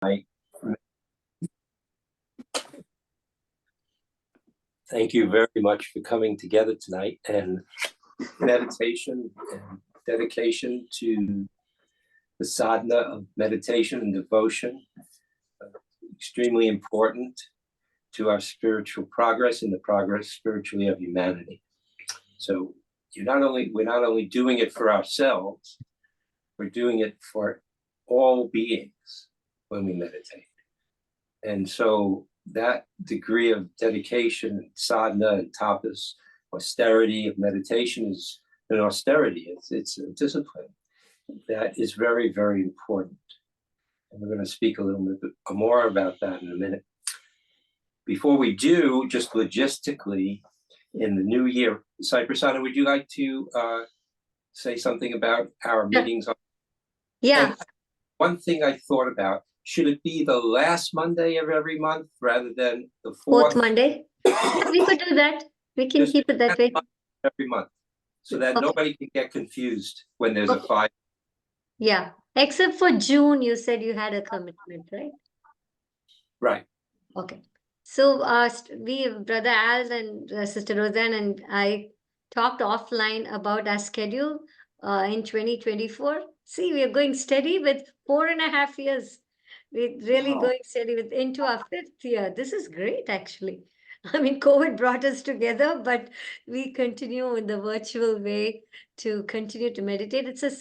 Thank you very much for coming together tonight, and meditation and dedication to the sadhana of meditation and devotion, extremely important to our spiritual progress and the progress spiritually of humanity. So we're not only doing it for ourselves, we're doing it for all beings when we meditate. And so that degree of dedication, sadhana and tapas, austerity of meditation is an austerity. It's a discipline that is very, very important. And we're going to speak a little bit more about that in a minute. Before we do, just logistically, in the new year, Sai Prasanna, would you like to say something about our meetings? Yeah. And one thing I thought about, should it be the last Monday of every month rather than the fourth Monday? We could do that. We can keep it that way. Every month, so that nobody can get confused when there's a 5. Yeah, except for June, you said you had a commitment, right? Right. Okay. So Brother Al and Sister Roseanne and I talked offline about our schedule in 2024. See, we are going steady with 4.5 years. We're really going steady into our 5th year. This is great, actually. I mean, COVID brought us together, but we continue in the virtual way to continue to meditate. It's a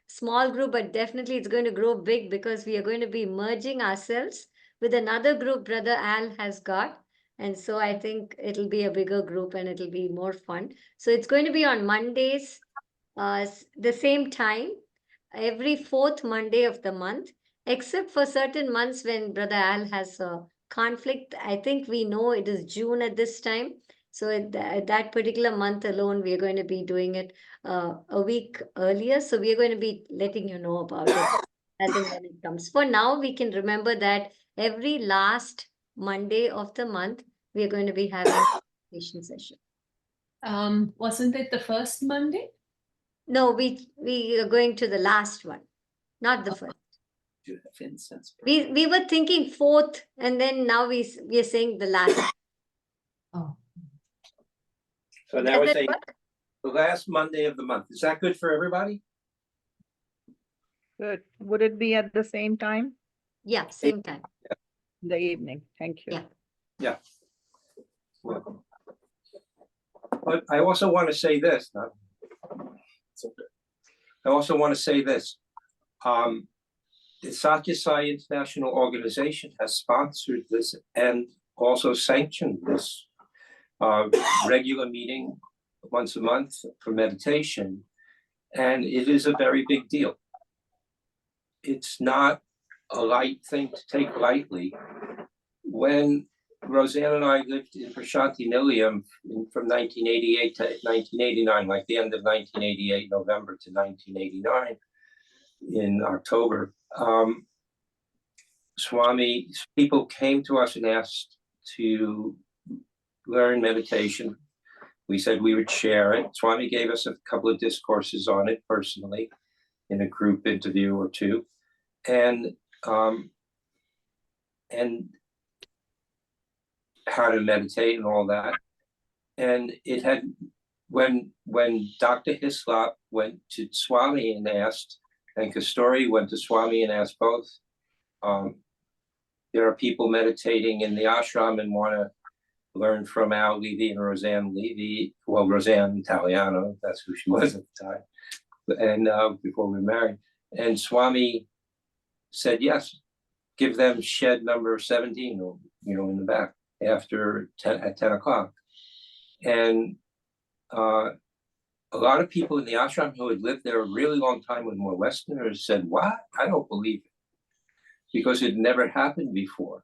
small group, but definitely it's going to grow big because we are going to be merging ourselves with another group Brother Al has got. And so I think it'll be a bigger group and it'll be more fun. So it's going to be on Mondays, the same time, every 4th Monday of the month, except for certain months when Brother Al has a conflict. I think we know it is June at this time. So at that particular month alone, we are going to be doing it a week earlier. So we are going to be letting you know about it as and when it comes. For now, we can remember that every last Monday of the month, we are going to be having a meditation session. Wasn't it the first Monday? No, we are going to the last one, not the first. We were thinking 4th, and then now we are saying the last. Oh. So now we're saying the last Monday of the month. Is that good for everybody? Good. Would it be at the same time? Yeah, same time. In the evening. Thank you. Yeah. But I also want to say this. The Satya Sai International Organization has sponsored this and also sanctioned this regular meeting once a month for meditation. And it is a very big deal. It's not a light thing to take lightly. When Roseanne and I lived in Prashanti Nilayam from 1988 to 1989, like the end of 1988, November to 1989, in October, people came to us and asked to learn meditation. We said we would share it. Swami gave us a couple of discourses on it personally in a group interview or two. And how to meditate and all that. And it had, when Dr. Hislop went to Swami and asked, and Kasturi went to Swami and asked both, there are people meditating in the ashram and want to learn from Al Levy and Roseanne Levy. Well, Roseanne Italiano, that's who she was at the time, and before we were married. And Swami said, yes, give them shed number 17, in the back after at 10 o'clock. And a lot of people in the ashram who had lived there a really long time with more Westerners said, what? I don't believe it. Because it never happened before.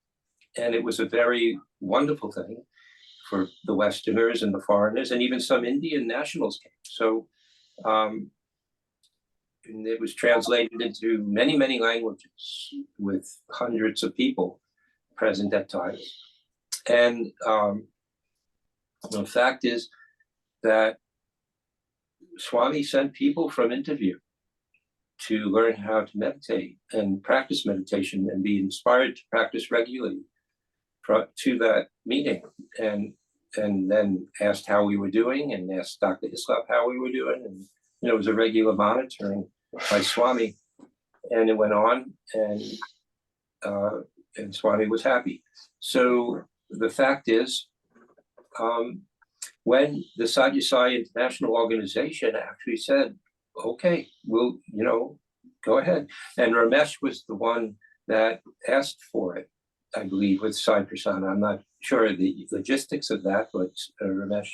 And it was a very wonderful thing for the Westerners and the foreigners, and even some Indian nationals came. So and it was translated into many, many languages with hundreds of people present at times. And the fact is that Swami sent people from interview to learn how to meditate and practice meditation and be inspired to practice regularly to that meeting, and then asked how we were doing and asked Dr. Hislop how we were doing, and it was a regular monitoring by Swami, and it went on, and Swami was happy. So the fact is, when the Sadhya Sai International Organization actually said, okay, we'll, go ahead. And Ramesh was the one that asked for it, I believe, with Sai Prasanna. I'm not sure of the logistics of that, but Ramesh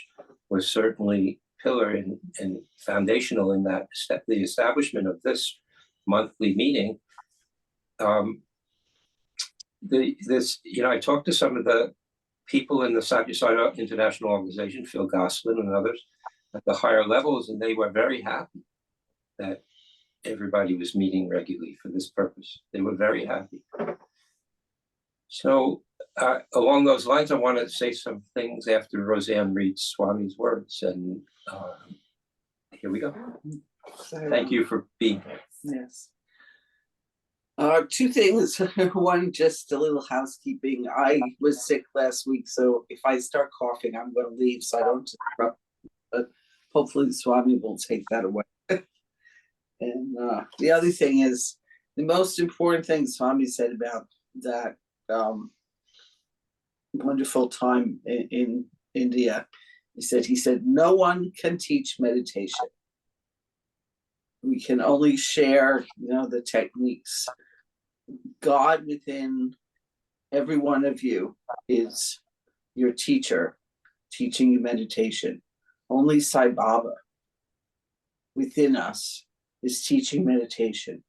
was certainly pillar and foundational in that the establishment of this monthly meeting. I talked to some of the people in the Sadhya Sai International Organization, Phil Goslin and others, at the higher levels, and they were very happy that everybody was meeting regularly for this purpose. They were very happy. So along those lines, I want to say some things after Roseanne reads Swami's words, and here we go. Thank you for being here. Yes. Two things. One, just a little housekeeping. I was sick last week, so if I start coughing, I'm going to leave so I don't disrupt. But hopefully, Swami will take that away. And the other thing is, the most important thing Swami said about that wonderful time in India. He said, no one can teach meditation. We can only share, the techniques. God within every one of you is your teacher, teaching you meditation. Only Sai Baba within us is teaching meditation.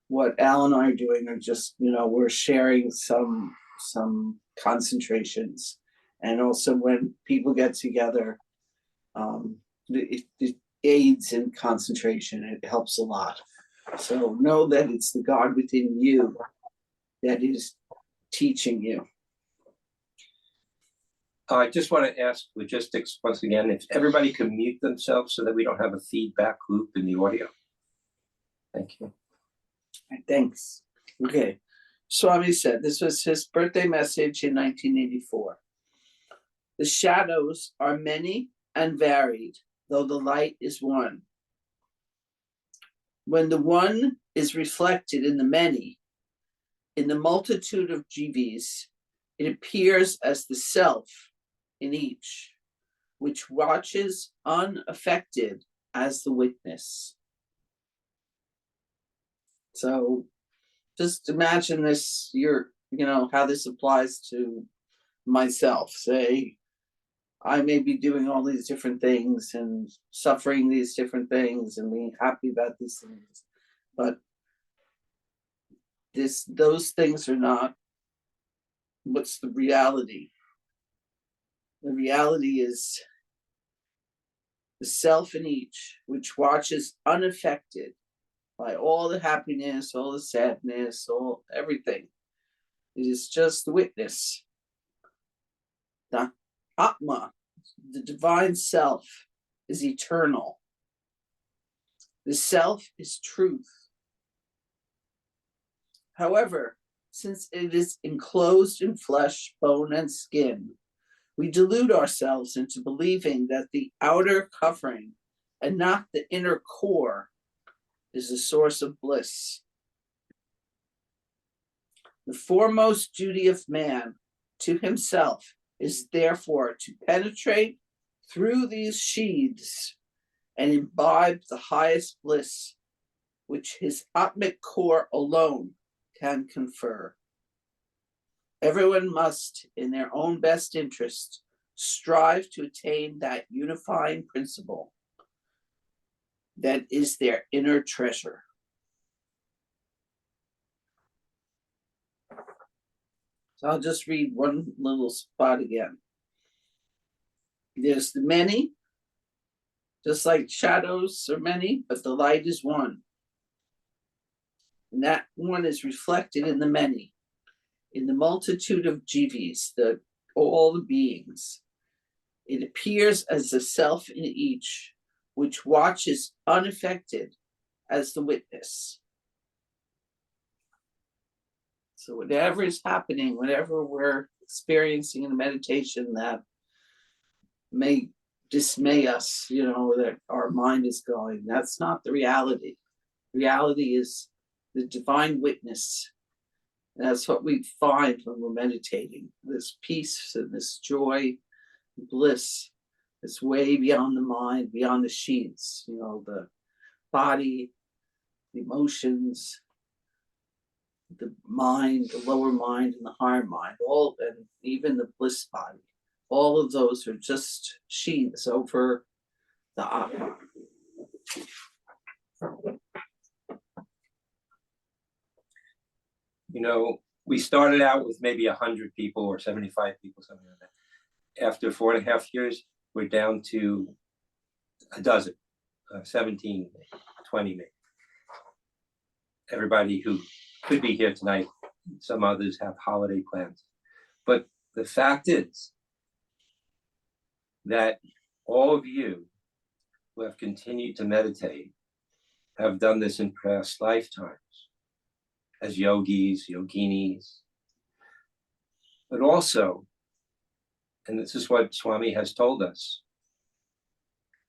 What Al and I are doing are just, we're sharing some concentrations. And also when people get together, it aids in concentration. It helps a lot. So know that it's the God within you that is teaching you. I just want to ask logistics once again, if everybody can mute themselves so that we don't have a feedback loop in the audio. Thank you. Thanks. Okay. Swami said this was his birthday message in 1984. The shadows are many and varied, though the light is one. When the one is reflected in the many, in the multitude of jivas, it appears as the self in each, which watches unaffected as the witness. So just imagine this, how this applies to myself. Say, I may be doing all these different things and suffering these different things and being happy about these things. But those things are not what's the reality. The reality is the self in each, which watches unaffected by all the happiness, all the sadness, all everything. It is just the witness. The Atma, the divine self, is eternal. The self is truth. However, since it is enclosed in flesh, bone, and skin, we delude ourselves into believing that the outer covering and not the inner core is the source of bliss. The foremost duty of man to himself is therefore to penetrate through these sheaths and imbibe the highest bliss, which his Atmic core alone can confer. Everyone must, in their own best interest, strive to attain that unifying principle that is their inner treasure. So I'll just read one little spot again. There's the many, just like shadows are many, but the light is one. And that one is reflected in the many, in the multitude of jivas, all the beings. It appears as the self in each, which watches unaffected as the witness. So whatever is happening, whatever we're experiencing in meditation that may dismay us, that our mind is going, that's not the reality. Reality is the divine witness. And that's what we find when we're meditating, this peace and this joy, bliss, it's way beyond the mind, beyond the sheets, the body, the emotions, the mind, the lower mind and the higher mind, all, and even the bliss body. All of those are just sheets over the Atma. We started out with maybe 100 people or 75 people, something like that. After 4.5 years, we're down to a dozen, 17, 20 maybe. Everybody who could be here tonight, some others have holiday plans. But the fact is that all of you who have continued to meditate have done this in past lifetimes as yogis, yoginis, but also, and this is what Swami has told us,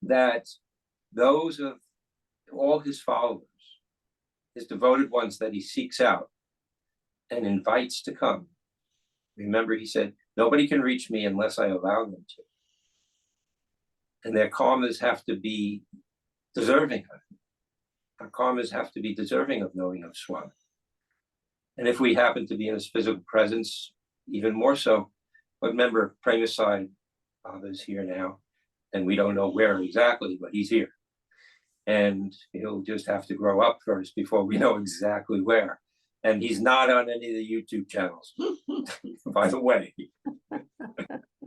that those of all his followers, his devoted ones that he seeks out and invites to come. Remember, he said, nobody can reach me unless I allow them to. And their karmas have to be deserving of it. Our karmas have to be deserving of knowing of Swami. And if we happen to be in his physical presence, even more so. But remember, Premasai Baba is here now, and we don't know where exactly, but he's here. And he'll just have to grow up first before we know exactly where. And he's not on any of the YouTube channels, by the way.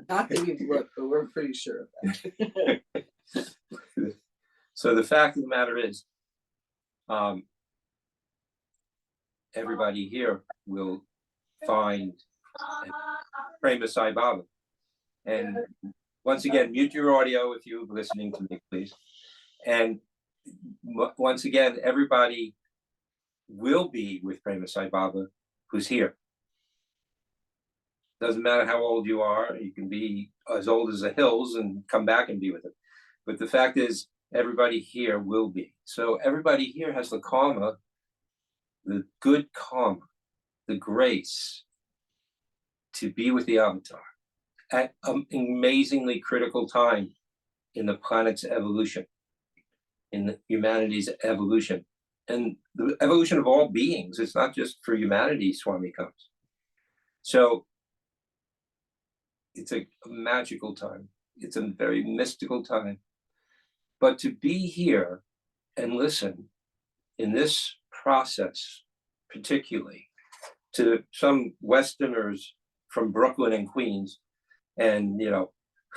Not that we've looked, but we're pretty sure of that. So the fact of the matter is, everybody here will find Prema Sai Baba. And once again, mute your audio if you're listening to me, please. And once again, everybody will be with Prema Sai Baba who's here. Doesn't matter how old you are, you can be as old as the hills and come back and be with him. But the fact is, everybody here will be. So everybody here has the karma, the good karma, the grace to be with the avatar at an amazingly critical time in the planet's evolution, in humanity's evolution, and the evolution of all beings. It's not just for humanity, Swami comes. So it's a magical time. It's a very mystical time. But to be here and listen in this process, particularly to some Westerners from Brooklyn and Queens, and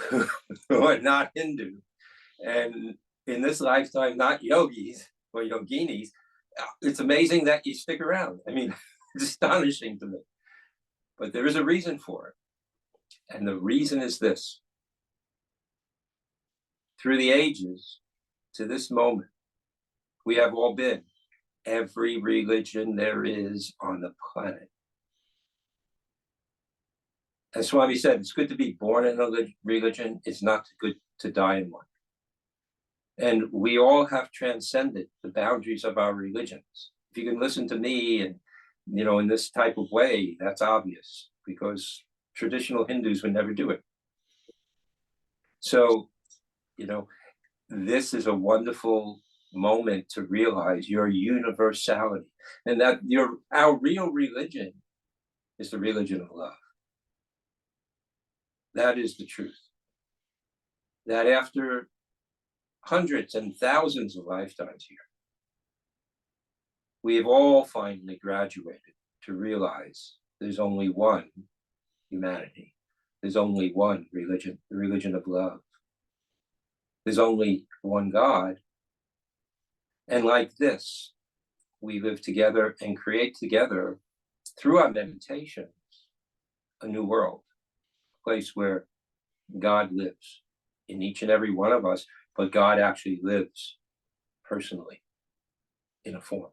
who are not Hindu, and in this lifetime not yogis or yoginis, it's amazing that you stick around. I mean, it's astonishing to me. But there is a reason for it. And the reason is this. Through the ages, to this moment, we have all been every religion there is on the planet. As Swami said, it's good to be born in a religion. It's not good to die in one. And we all have transcended the boundaries of our religions. If you can listen to me and, in this type of way, that's obvious, because traditional Hindus would never do it. So, this is a wonderful moment to realize your universality, and that our real religion is the religion of love. That is the truth. That after hundreds and thousands of lifetimes here, we have all finally graduated to realize there's only one humanity. There's only one religion, the religion of love. There's only one God. And like this, we live together and create together, through our meditations, a new world, a place where God lives in each and every one of us, but God actually lives personally. in a form.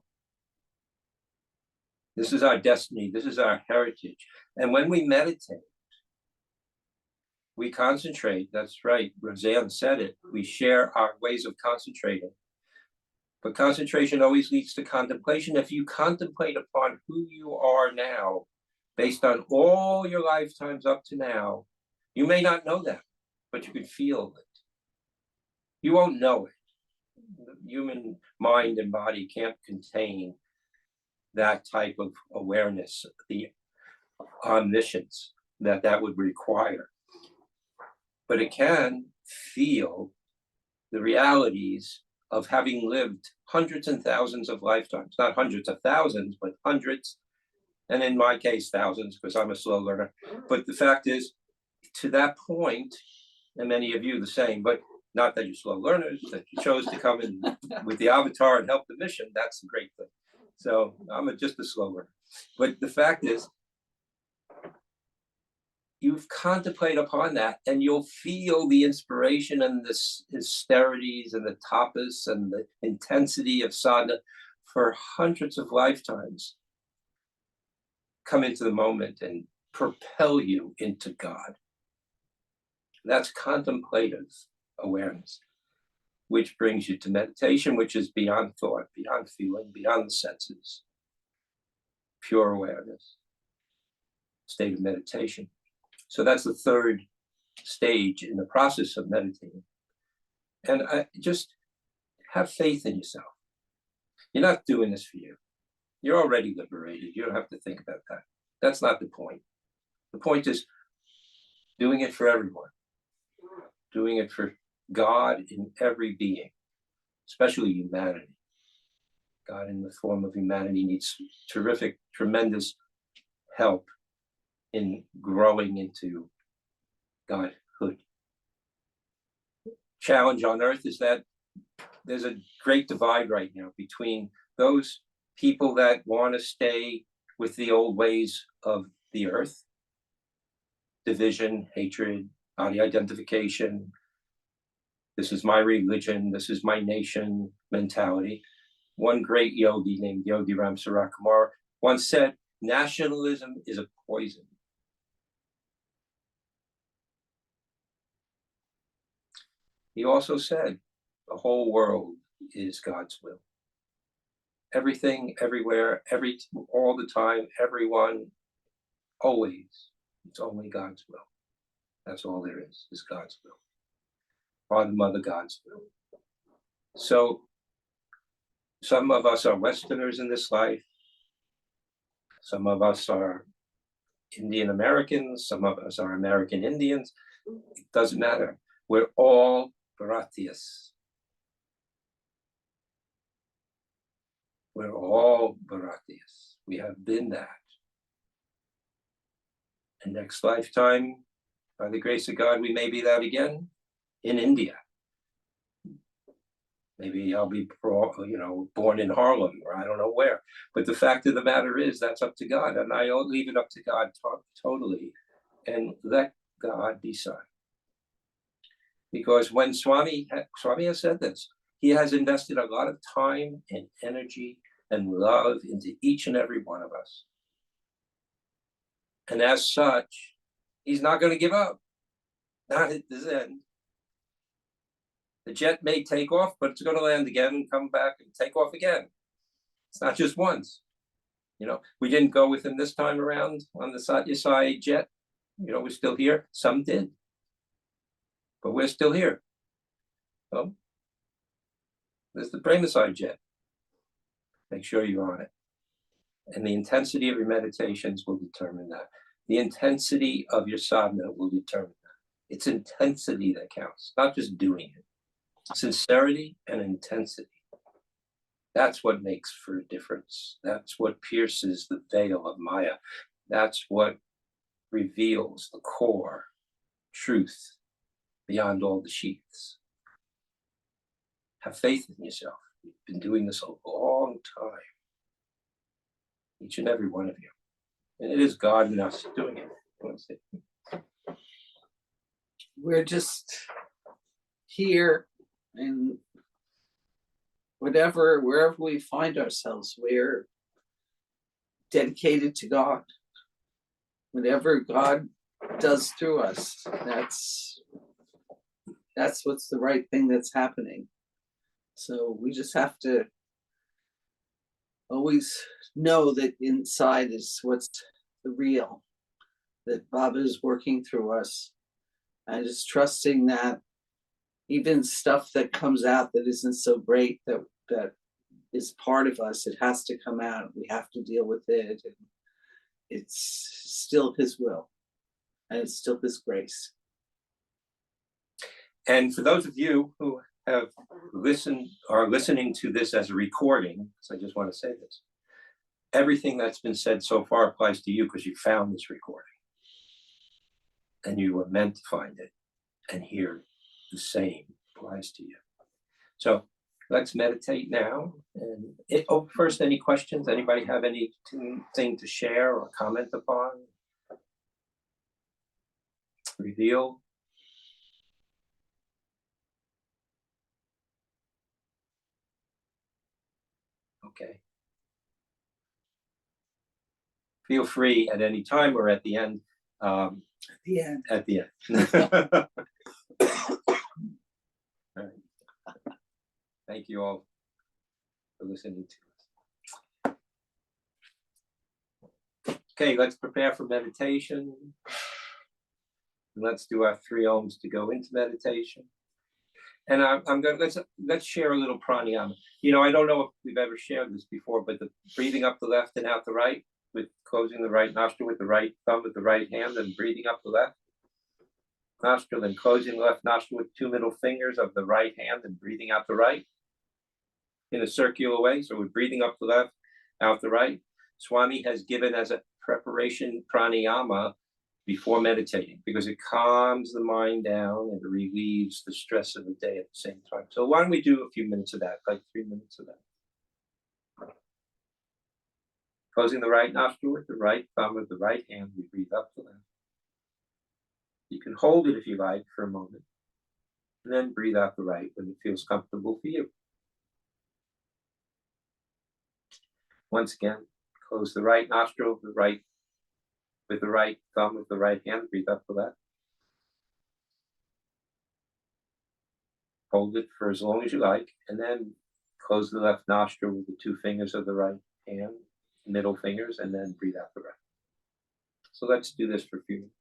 This is our destiny. This is our heritage. And when we meditate, we concentrate. That's right. Roseanne said it. We share our ways of concentrating. But concentration always leads to contemplation. If you contemplate upon who you are now, based on all your lifetimes up to now, you may not know that, but you can feel it. You won't know it. The human mind and body can't contain that type of awareness, the omniscience that would require. But it can feel the realities of having lived hundreds and thousands of lifetimes, not hundreds of thousands, but hundreds, and in my case, thousands, because I'm a slow learner. But the fact is, to that point, and many of you the same, but not that you're slow learners, that you chose to come in with the avatar and help the mission, that's a great thing. So I'm just a slow learner. But the fact is, you've contemplated upon that and you'll feel the inspiration and the austerities and the tapas and the intensity of sadhana for hundreds of lifetimes come into the moment and propel you into God. That's contemplative awareness, which brings you to meditation, which is beyond thought, beyond feeling, beyond the senses. Pure awareness, state of meditation. So that's the third stage in the process of meditating. And just have faith in yourself. You're not doing this for you. You're already liberated. You don't have to think about that. That's not the point. The point is doing it for everyone. Doing it for God in every being, especially humanity. God in the form of humanity needs terrific, tremendous help in growing into Godhood. Challenge on earth is that there's a great divide right now between those people that want to stay with the old ways of the earth, division, hatred, body identification, this is my religion, this is my nation mentality. One great yogi named Yogi Ram Sarakumar once said, nationalism is a poison. He also said, the whole world is God's will. Everything, everywhere, all the time, everyone, always, it's only God's will. That's all there is God's will. Father, Mother, God's will. So, some of us are Westerners in this life. Some of us are Indian Americans. Some of us are American Indians. It doesn't matter. We're all Bharatiyas. We're all Bharatiyas. We have been that. And next lifetime, by the grace of God, we may be that again in India. Maybe I'll be, born in Harlem or I don't know where. But the fact of the matter is that's up to God. And I leave it up to God totally and let God decide. Because when Swami has said this, he has invested a lot of time and energy and love into each and every one of us. And as such, he's not going to give up. Not at this end. The jet may take off, but it's going to land again and come back and take off again. It's not just once. We didn't go with him this time around on the SSSIO jet. We're still here. Some did. But we're still here. So, there's the Premasai jet. Make sure you're on it. And the intensity of your meditations will determine that. The intensity of your sadhana will determine that. It's intensity that counts, not just doing it. Sincerity and intensity. That's what makes for a difference. That's what pierces the veil of Maya. That's what reveals the core truth beyond all the sheaths. Have faith in yourself. You've been doing this a long time. Each and every one of you. And it is God in us doing it. We're just here and wherever we find ourselves, we're dedicated to God. Whatever God does through us, that's what's the right thing that's happening. So we just have to always know that inside is what's the real, that Baba is working through us, and just trusting that even stuff that comes out that isn't so great, that is part of us, it has to come out. We have to deal with it. And it's still His will, and it's still His grace. And for those of you who have are listening to this as a recording, so I just want to say this, everything that's been said so far applies to you because you found this recording. And you were meant to find it and hear the same applies to you. So let's meditate now. And first, any questions? Anybody have anything to share or comment upon? Reveal? Okay. Feel free at any time or at the end. At the end. At the end. All right. Thank you all for listening to us. Okay, let's prepare for meditation. And let's do our 3 ohms to go into meditation. And I'm going to let's share a little pranayama. You know, I don't know if we've ever shared this before, but the breathing up the left and out the right, with closing the right nostril with the right thumb with the right hand, and breathing up the left nostril, and closing the left nostril with 2 middle fingers of the right hand, and breathing out the right in a circular way. So we're breathing up the left, out the right. Swami has given as a preparation pranayama before meditating, because it calms the mind down and relieves the stress of the day at the same time. So why don't we do a few minutes of that, like 3 minutes of that. Closing the right nostril with the right thumb with the right hand, we breathe up the left. You can hold it if you like for a moment, and then breathe out the right when it feels comfortable for you. Once again, close the right nostril with the right thumb with the right hand, breathe up the left. Hold it for as long as you like, and then close the left nostril with the 2 fingers of the right hand, middle fingers, and then breathe out the right. So let's do this for a few minutes.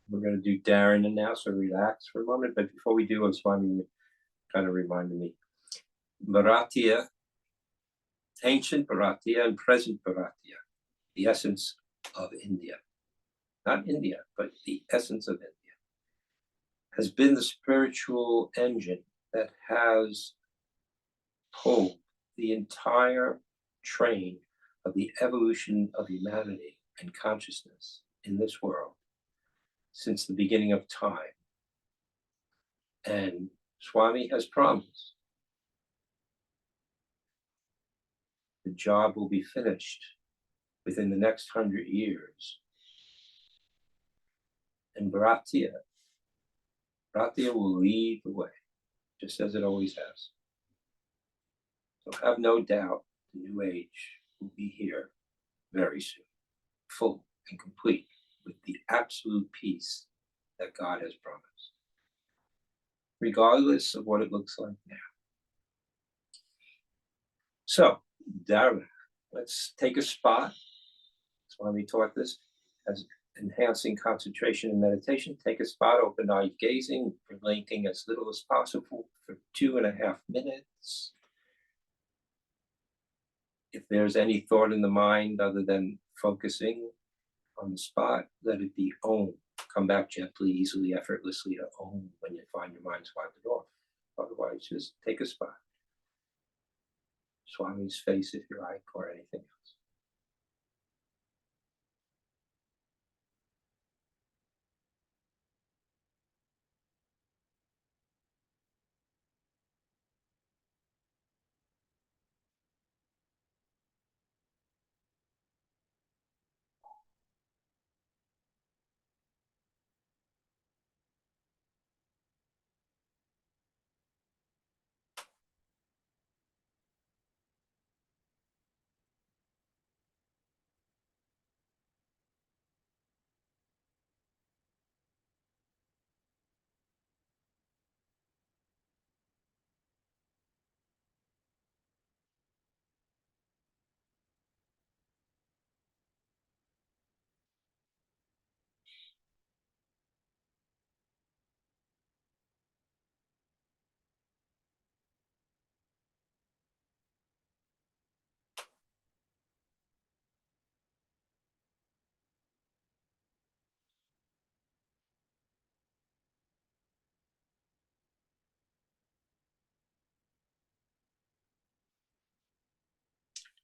We're going to do Darren and now, so relax for a moment. But before we do, Swami kind of reminded me. Bharatiya, ancient Bharatiya and present Bharatiya, the essence of India. Not India, but the essence of India, has been the spiritual engine that has pulled the entire train of the evolution of humanity and consciousness in this world since the beginning of time. And Swami has promised the job will be finished within the next 100 years. And Bharatiya will lead the way, just as it always has. So have no doubt the new age will be here very soon, full and complete with the absolute peace that God has promised, regardless of what it looks like now. So, Darren, let's take a spot. Swami taught this as enhancing concentration and meditation. Take a spot, open eye gazing, blinking as little as possible for 2.5 minutes. If there's any thought in the mind other than focusing on the spot, let it be Om. Come back gently, easily, effortlessly to Om when you find your mind's wandered off. Otherwise, just take a spot. Swami's face if you like, or anything else.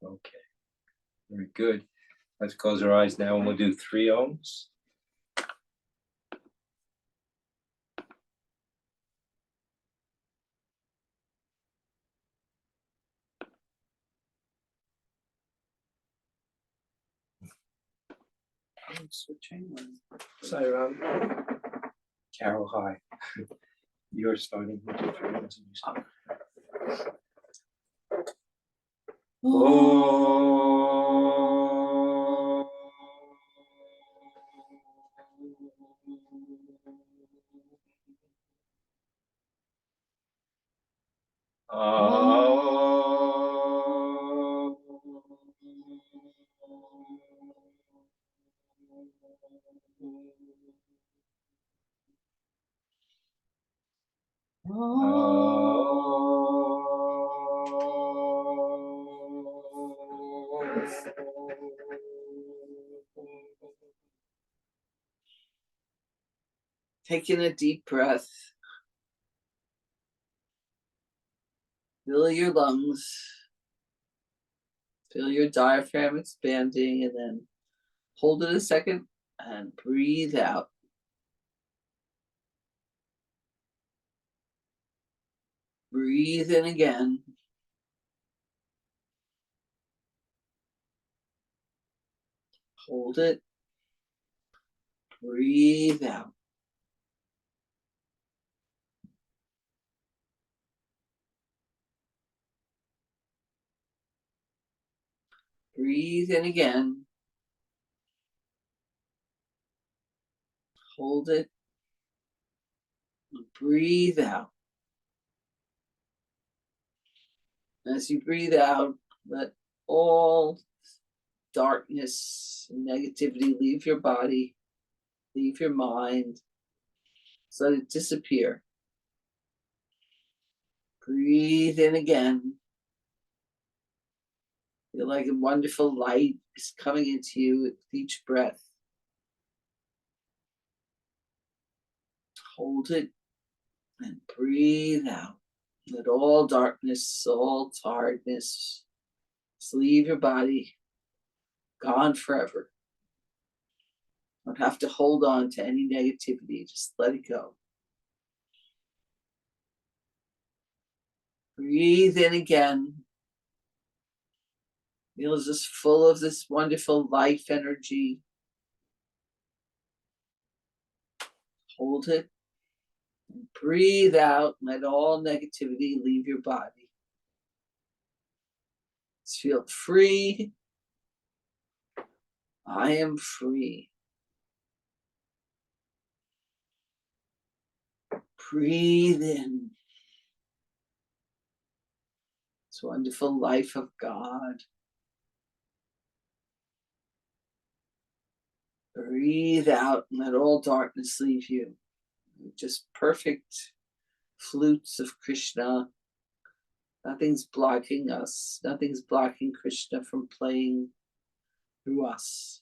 Okay, very good. Let's close our eyes now and we'll do 3 Oms. Switching. Sairam. Carol, hi. You're starting with the 3 Oms and you start. Taking a deep breath. Fill your lungs. Feel your diaphragm expanding, and then hold it a second and breathe out. Breathe in again. Hold it. Breathe out. Breathe in again. Hold it. Breathe out. As you breathe out, let all darkness and negativity leave your body, leave your mind. Just let it disappear. Breathe in again. Feel like a wonderful light is coming into you with each breath. Hold it and breathe out. Let all darkness, all tiredness, just leave your body, gone forever. Don't have to hold on to any negativity, just let it go. Breathe in again. Feel just full of this wonderful life energy. Hold it. And breathe out. Let all negativity leave your body. Just feel free. I am free. Breathe in. This wonderful life of God. Breathe out and let all darkness leave you. Just perfect flutes of Krishna. Nothing's blocking us. Nothing's blocking Krishna from playing through us.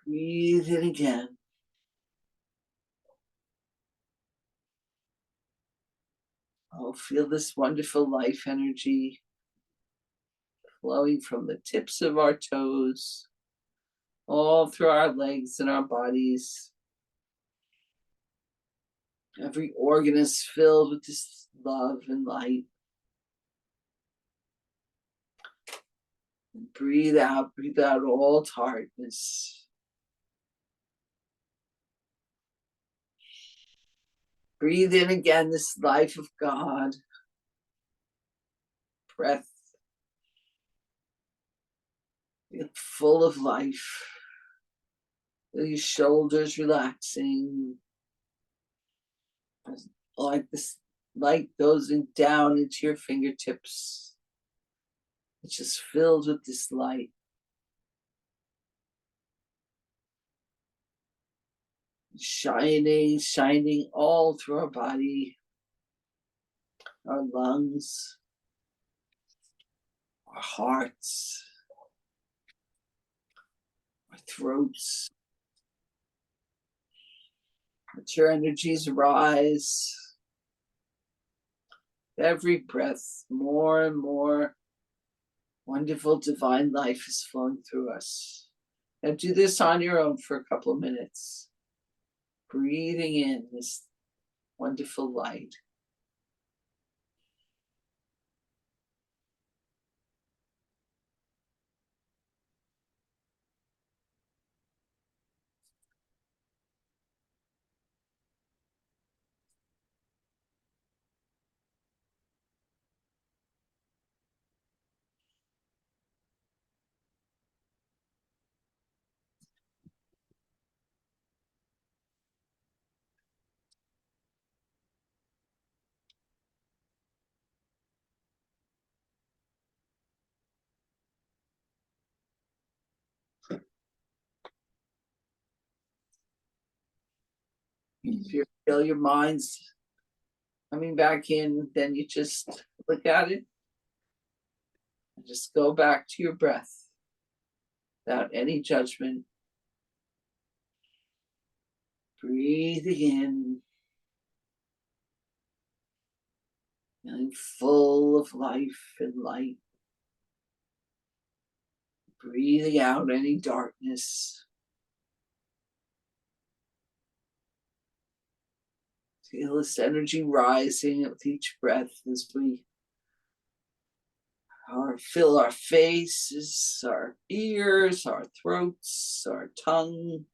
Breathe in again. Oh, feel this wonderful life energy flowing from the tips of our toes, all through our legs and our bodies. Every organ is filled with this love and light. And breathe out all darkness. Breathe in again this life of God. Breath full of life. Feel your shoulders relaxing. Like this light goes down into your fingertips. It's just filled with this light. Shining all through our body, our lungs, our hearts, our throats. Let your energies rise. Every breath, more and more wonderful divine life is flowing through us. Now do this on your own for a couple of minutes. Breathing in this wonderful light. If you feel your mind's coming back in, then you just look at it and just go back to your breath without any judgment. Breathing in, feeling full of life and light. Breathing out any darkness. Feel this energy rising with each breath as we fill our faces, our ears, our throats, our tongue,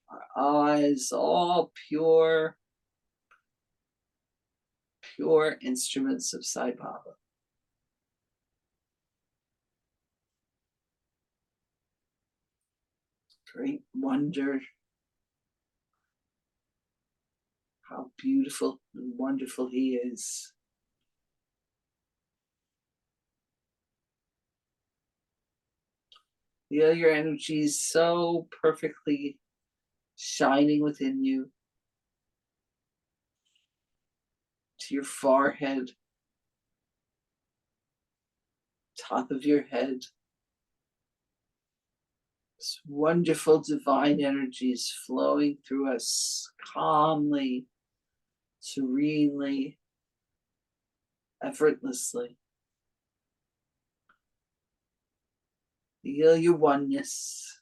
our eyes, all pure instruments of Sai Baba. Great wonder. How beautiful and wonderful he is. Feel your energy so perfectly shining within you. To your forehead, top of your head. This wonderful divine energy is flowing through us calmly, serenely, effortlessly. Feel your oneness.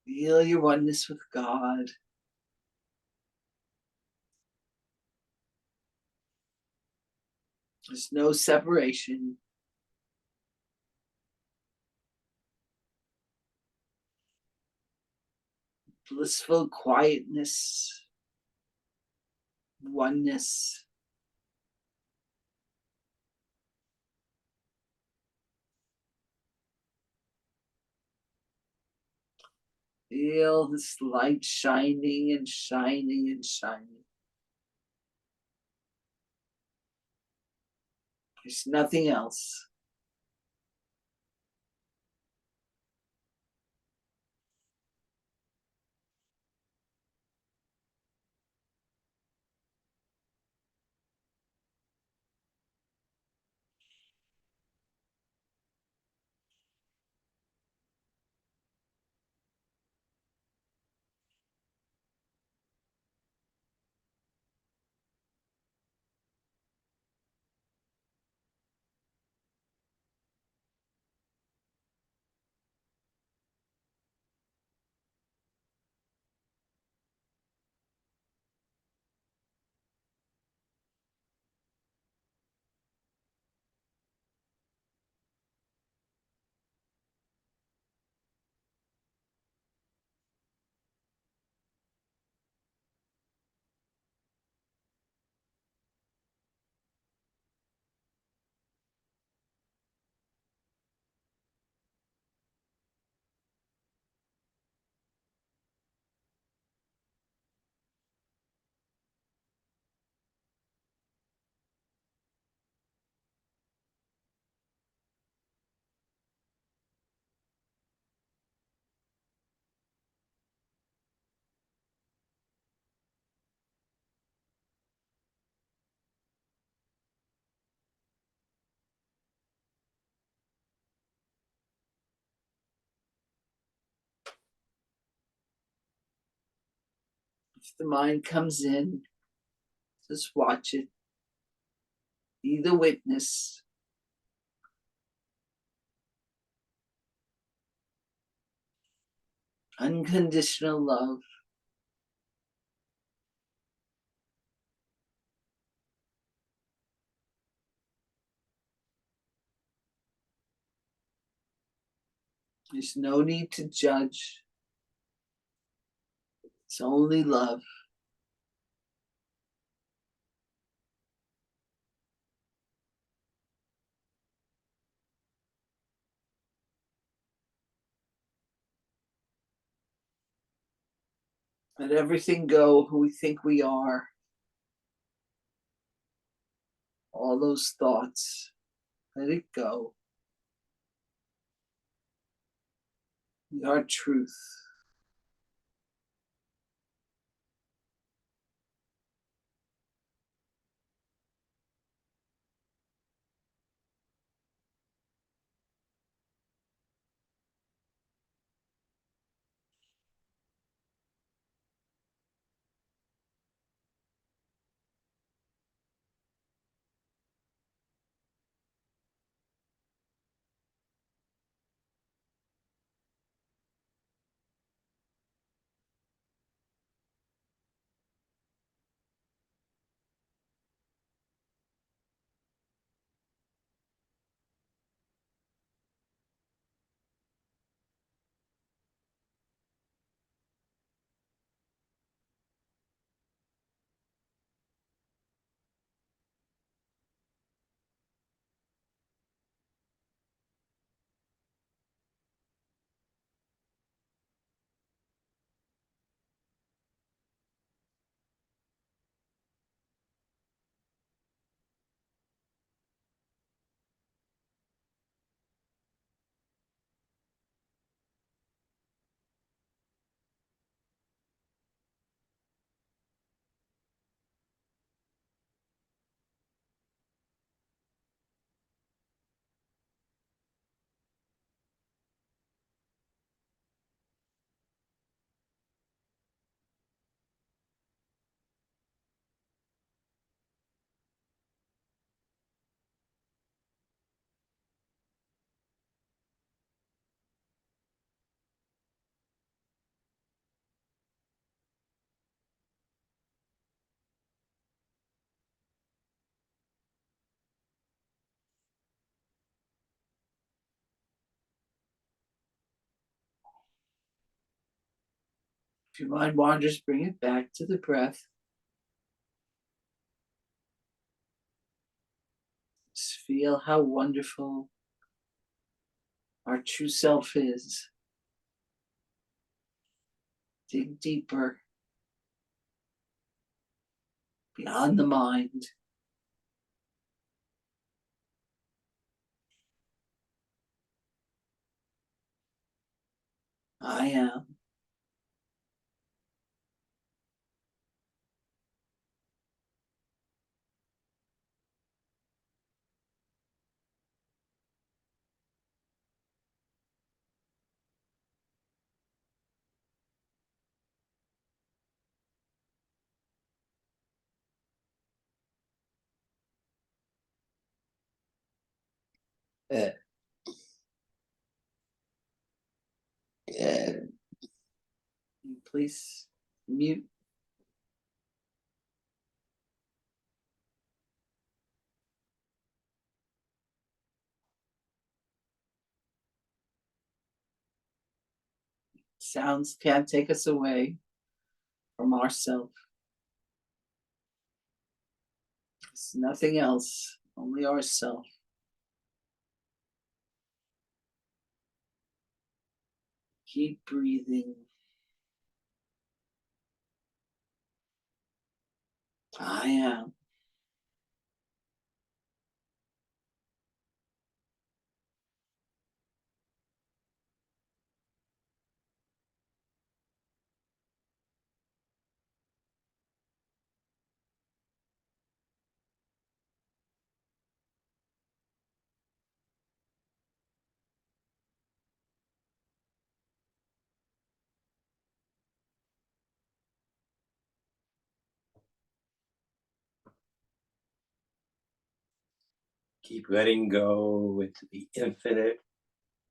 Feel your oneness with God. There's no separation. Blissful quietness, oneness. Feel this light shining and shining and shining. There's nothing else. If the mind comes in, just watch it. Be the witness. Unconditional love. There's no need to judge. It's only love. Let everything go who we think we are. All those thoughts, let it go. We are truth. If your mind wanders, bring it back to the breath. Just feel how wonderful our true self is. Dig deeper, beyond the mind. I am. Uh, please mute. Sounds can't take us away from ourselves. It's nothing else, only ourselves. Keep breathing. I am. Keep letting go into the infinite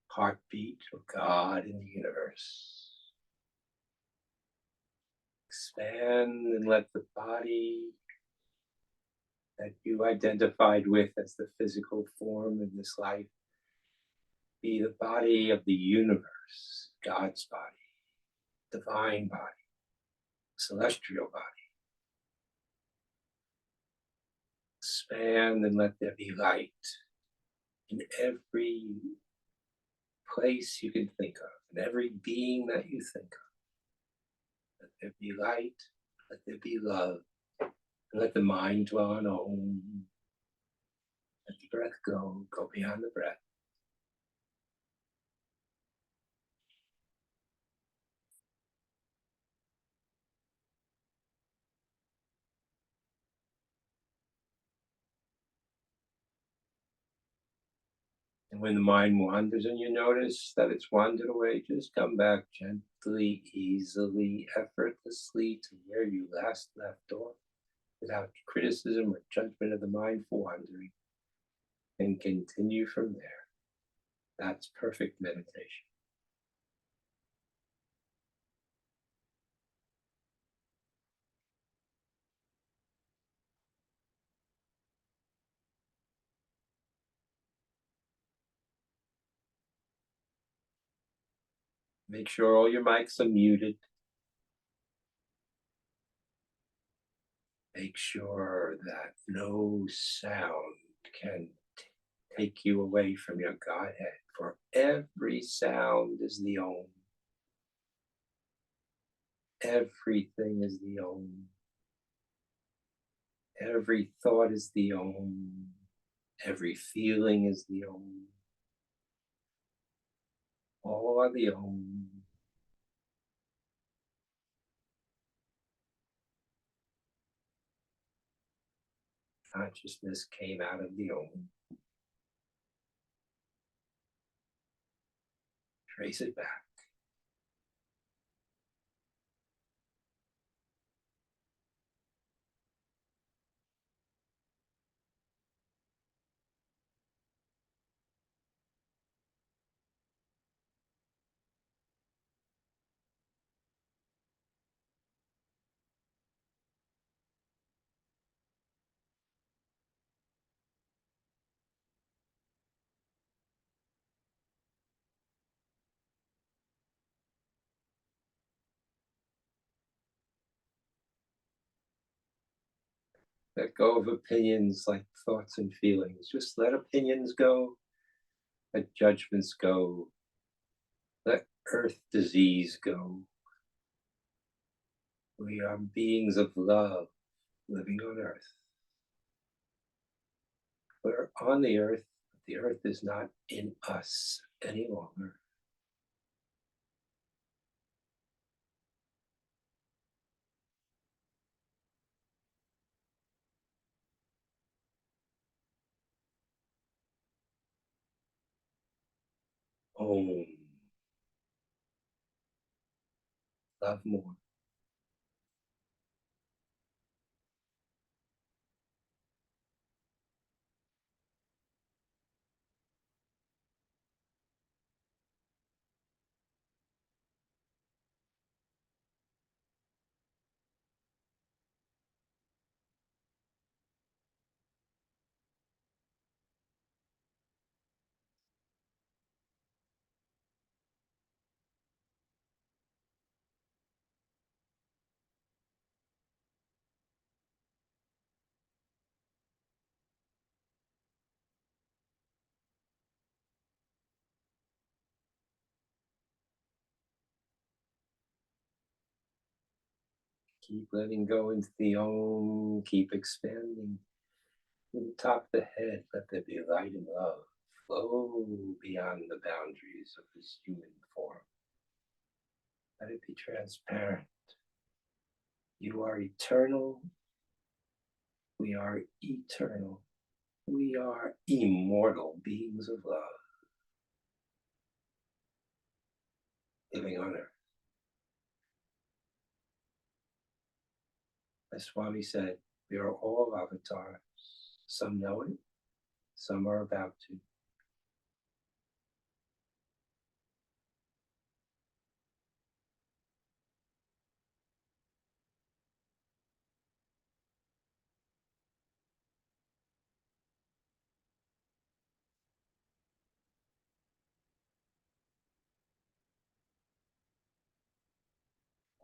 heartbeat of God in the universe. Expand and let the body that you identified with as the physical form in this life be the body of the universe, God's body, divine body, celestial body. Expand and let there be light in every place you can think of, in every being that you think of. Let there be light, let there be love, and let the mind dwell on Om. Let the breath go beyond the breath. And when the mind wanders and you notice that it's wandered away, just come back gently, easily, effortlessly to where you last left off, without criticism or judgment of the mind for wandering, and continue from there. That's perfect meditation. Make sure all your mics are muted. Make sure that no sound can take you away from your Godhead, for every sound is the Om. Everything is the Om. Every thought is the Om. Every feeling is the Om. All are the Om. Consciousness came out of the Om. Trace it back. Let go of opinions like thoughts and feelings. Just let opinions go. Let judgments go. Let earth disease go. We are beings of love living on earth. We're on the earth, but the earth is not in us any longer. Om. Love more. Keep letting go into the Om. Keep expanding. From the top of the head, let there be light and love. Flow beyond the boundaries of this human form. Let it be transparent. You are eternal. We are eternal. We are immortal beings of love. Living on earth. As Swami said, we are all avatars. Some know it, some are about to.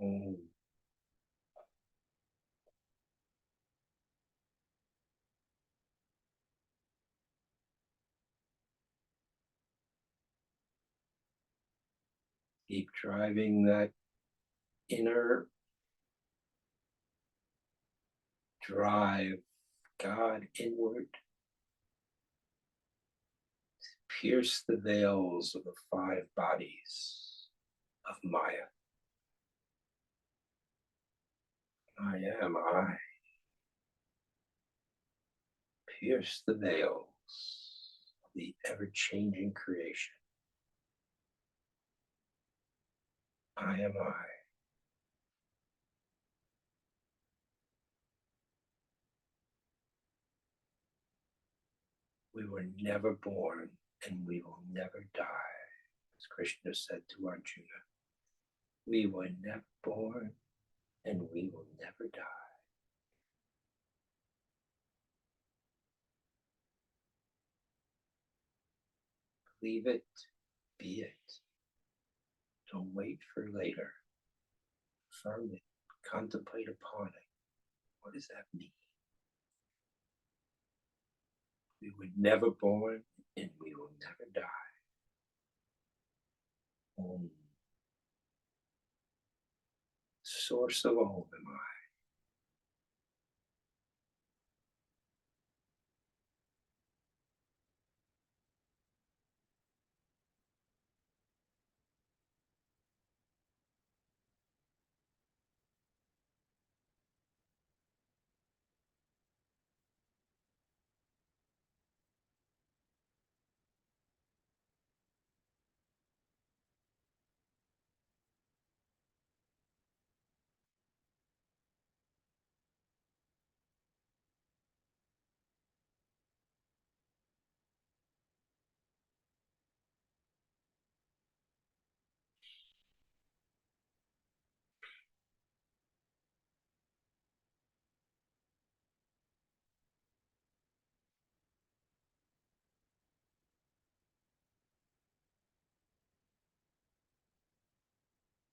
Om. Keep driving that inner drive, God inward. Pierce the veils of the 5 bodies of Maya. I am I. Pierce the veils of the ever-changing creation. I am I. We were never born and we will never die, as Krishna said to Arjuna. We were never born and we will never die. Believe it, be it. Don't wait for later. Affirm it, contemplate upon it. What does that mean? We were never born and we will never die. Om. Source of all am I.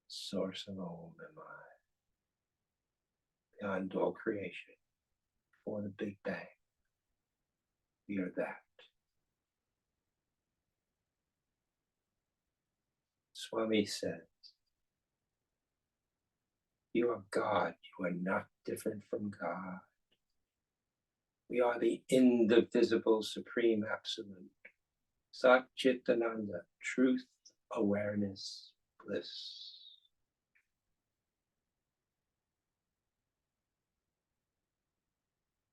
Source of all am I. Beyond all creation, before the Big Bang, we are that. Swami says, you are God, you are not different from God. We are the indivisible supreme absolute. Sat Chitananda, truth, awareness, bliss.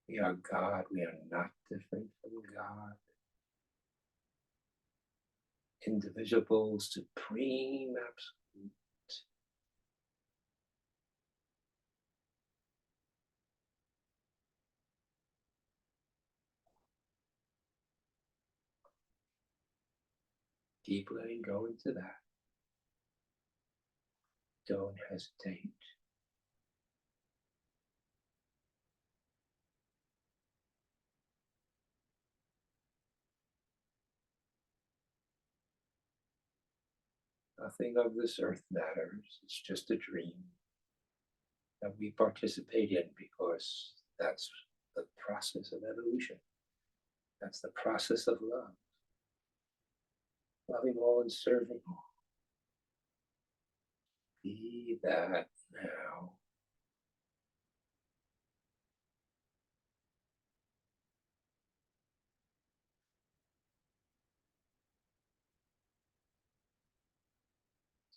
We are God, we are not different from God. indivisible, supreme, absolute. Keep letting go into that. Don't hesitate. Nothing of this earth matters. It's just a dream that we participate in because that's the process of evolution. That's the process of love. Loving all and serving all. Be that now.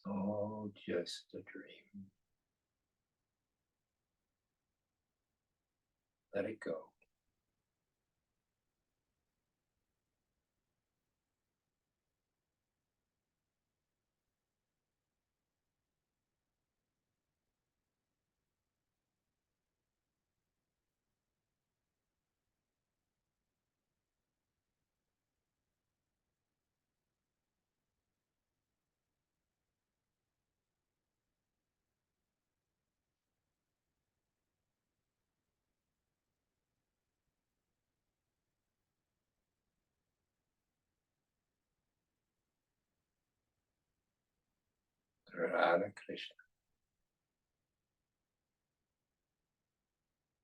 All just a dream. Let it go. Radha Krishna.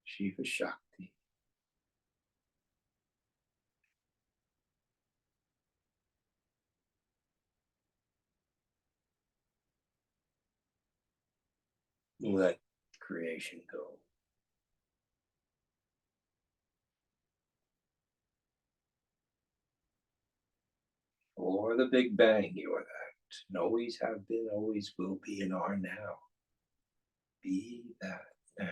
Shiva Shakti. Let creation go. Or the Big Bang, you are that. And always have been, always will be, and are now. Be that now.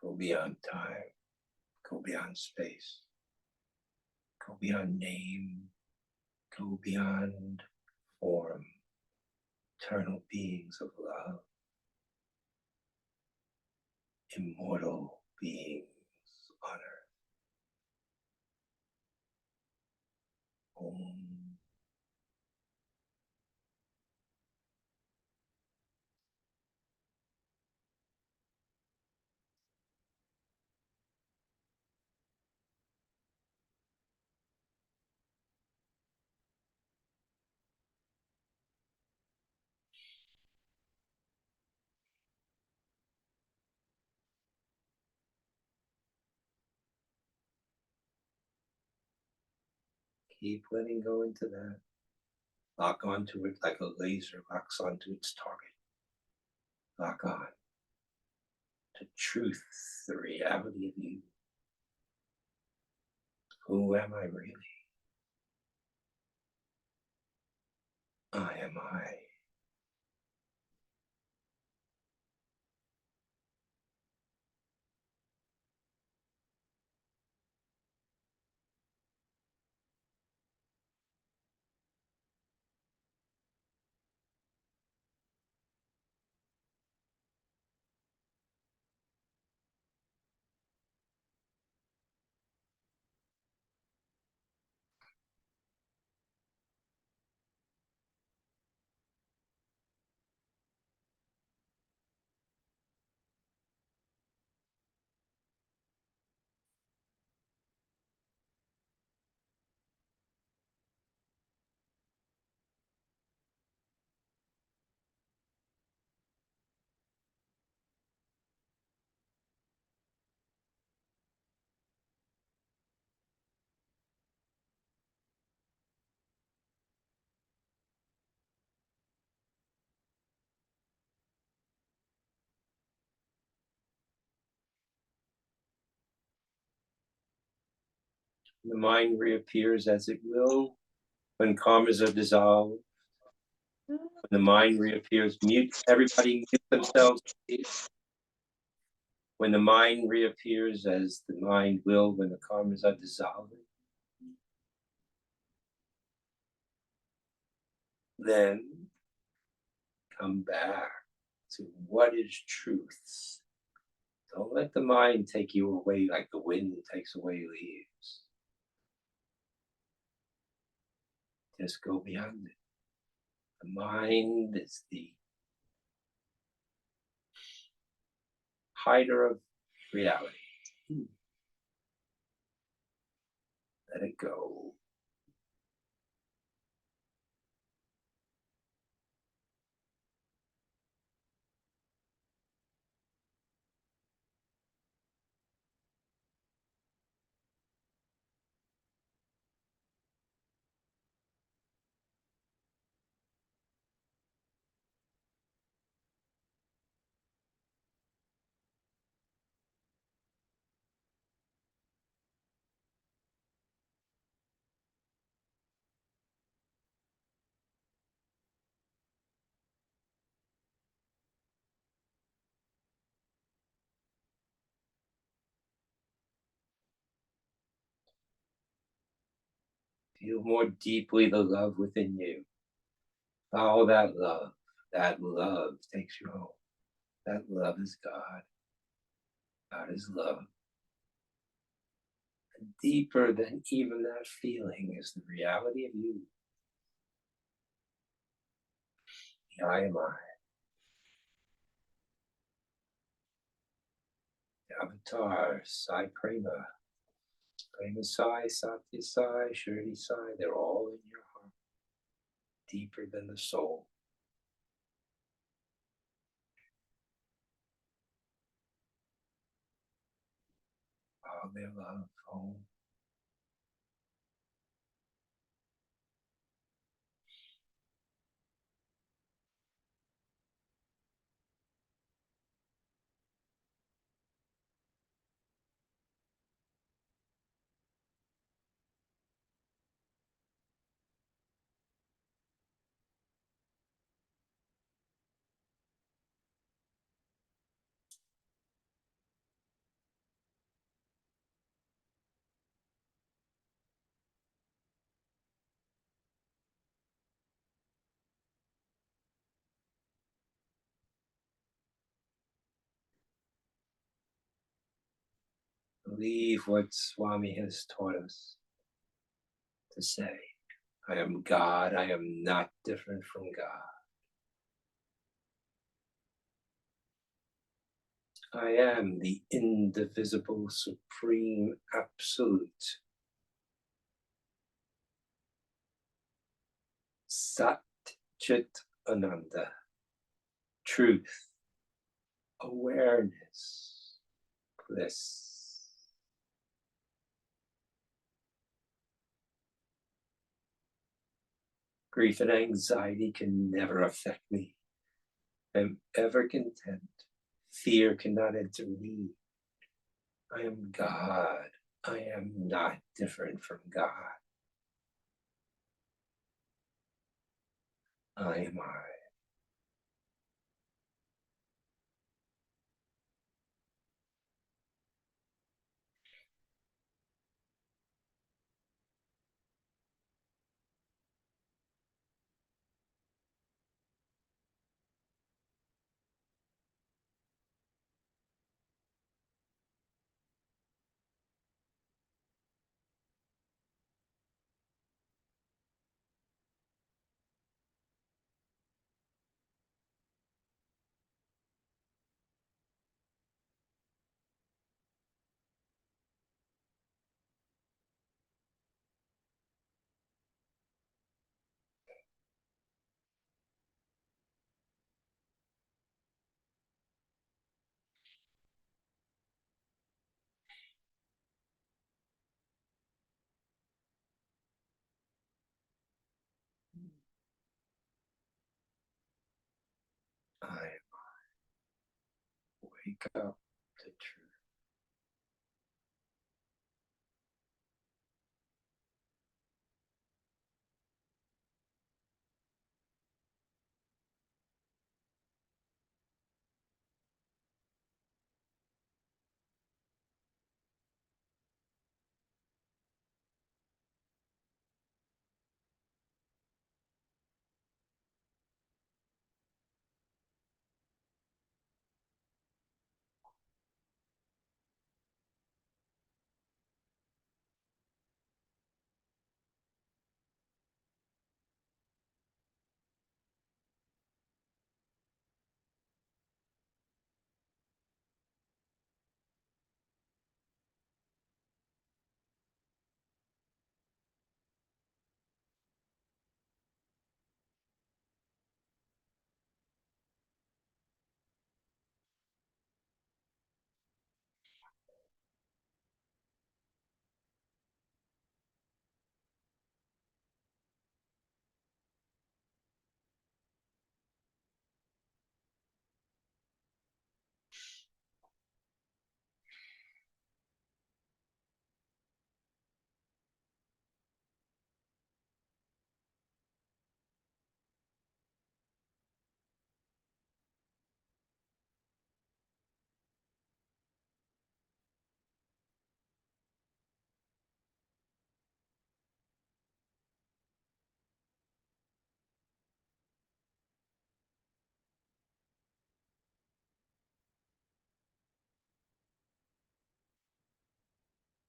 Go beyond time. Go beyond space. Go beyond name. Go beyond form. Eternal beings of love. Immortal beings on earth. Om. Keep letting go into that. Lock onto it like a laser locks onto its target. Lock on to truth, the reality of you. Who am I really? I am I. The mind reappears as it will when karmas are dissolved. When the mind reappears, everybody mute themselves, please. When the mind reappears as the mind will when the karmas are dissolving. Then come back to what is truth. Don't let the mind take you away like the wind takes away leaves. Just go beyond it. The mind is the hider of reality. Let it go. Feel more deeply the love within you. Follow that love. That love takes you home. That love is God. God is love. And deeper than even that feeling is the reality of you. The I am I. The avatar, Sai Prema. Prema Sai, Satya Sai, Shirdi Sai, they're all in your heart. Deeper than the soul. All their love home. Believe what Swami has taught us to say. I am God, I am not different from God. I am the indivisible, supreme, absolute. Sat Chit Ananda. Truth, awareness, bliss. Grief and anxiety can never affect me. I am ever content. Fear cannot enter me. I am God. I am not different from God. I am I. I wake up to truth.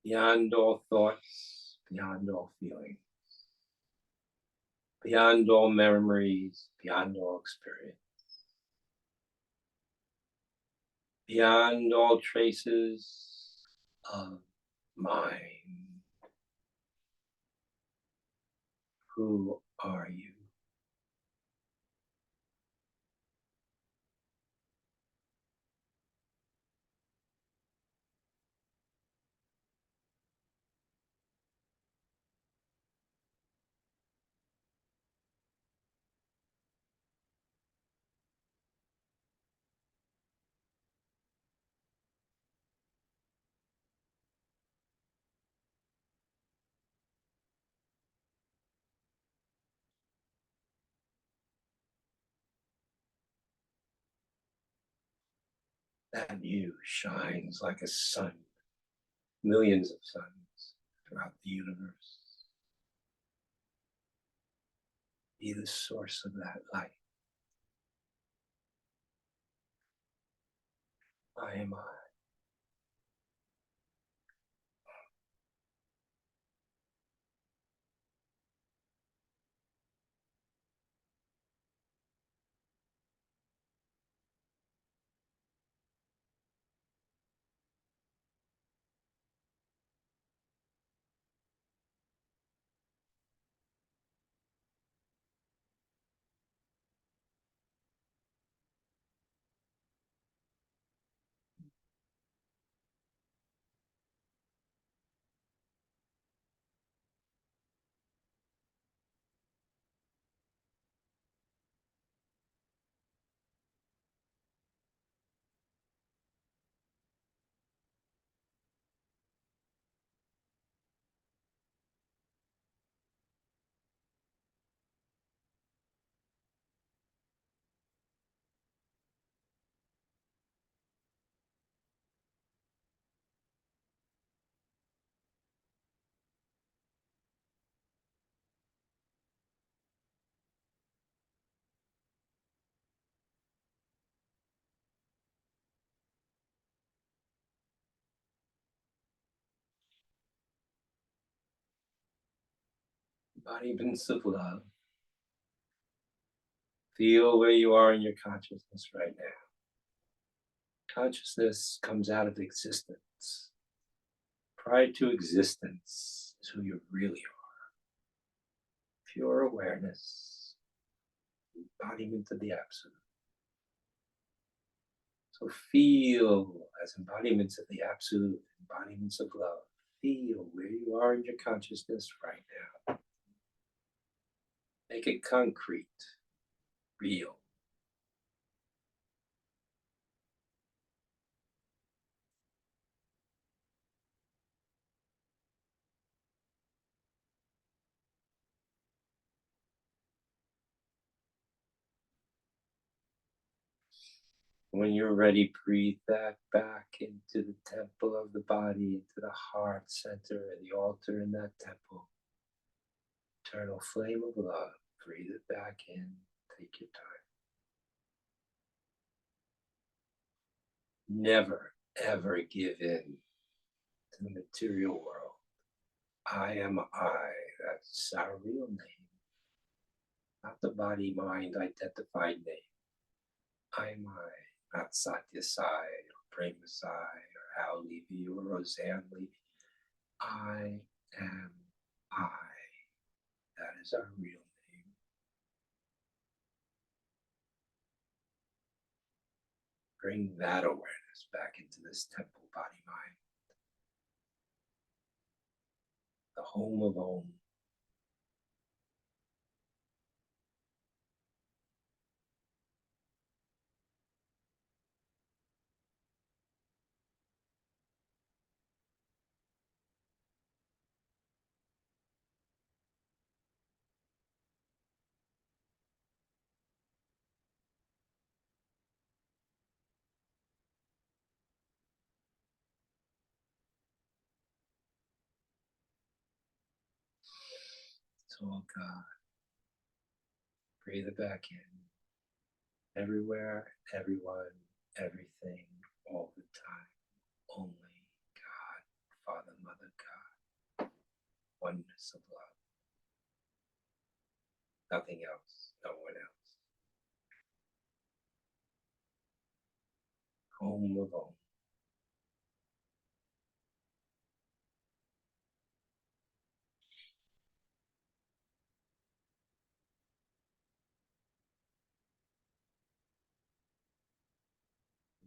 beyond all thoughts, beyond all feelings, beyond all memories, beyond all experience, beyond all traces of mind. Who are you? That you shines like a sun, millions of suns throughout the universe. Be the source of that light. I am I. Embodiments of love. Feel where you are in your consciousness right now. Consciousness comes out of existence. Prior to existence is who you really are. Pure awareness, embodiment of the absolute. So feel as embodiments of the absolute, embodiments of love. Feel where you are in your consciousness right now. Make it concrete, real. When you're ready, breathe that back into the temple of the body, into the heart center and the altar in that temple. Eternal flame of love. Breathe it back in. Take your time. Never, ever give in to the material world. I am I. That's our real name. Not the body-mind identified name. I am I. Not Satya Sai or Prema Sai or Al Levy or Roseanne Levy. I am I. That is our real name. Bring that awareness back into this temple, body, mind. The home of Om. It's all God. Breathe it back in. Everywhere, everyone, everything, all the time. Only God, Father, Mother, oneness of love. Nothing else, no one else. Home of home.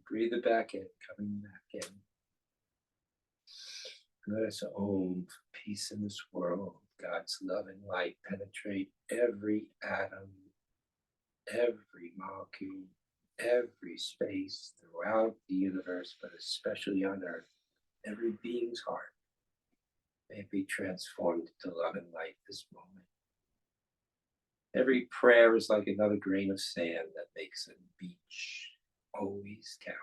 Breathe it back in, coming back in. Let us Om for peace in this world. God's love and light penetrate every atom, every molecule, every space throughout the universe, but especially on Earth. Every being's heart may be transformed to love and light this moment. Every prayer is like another grain of sand that makes a beach. Always counts.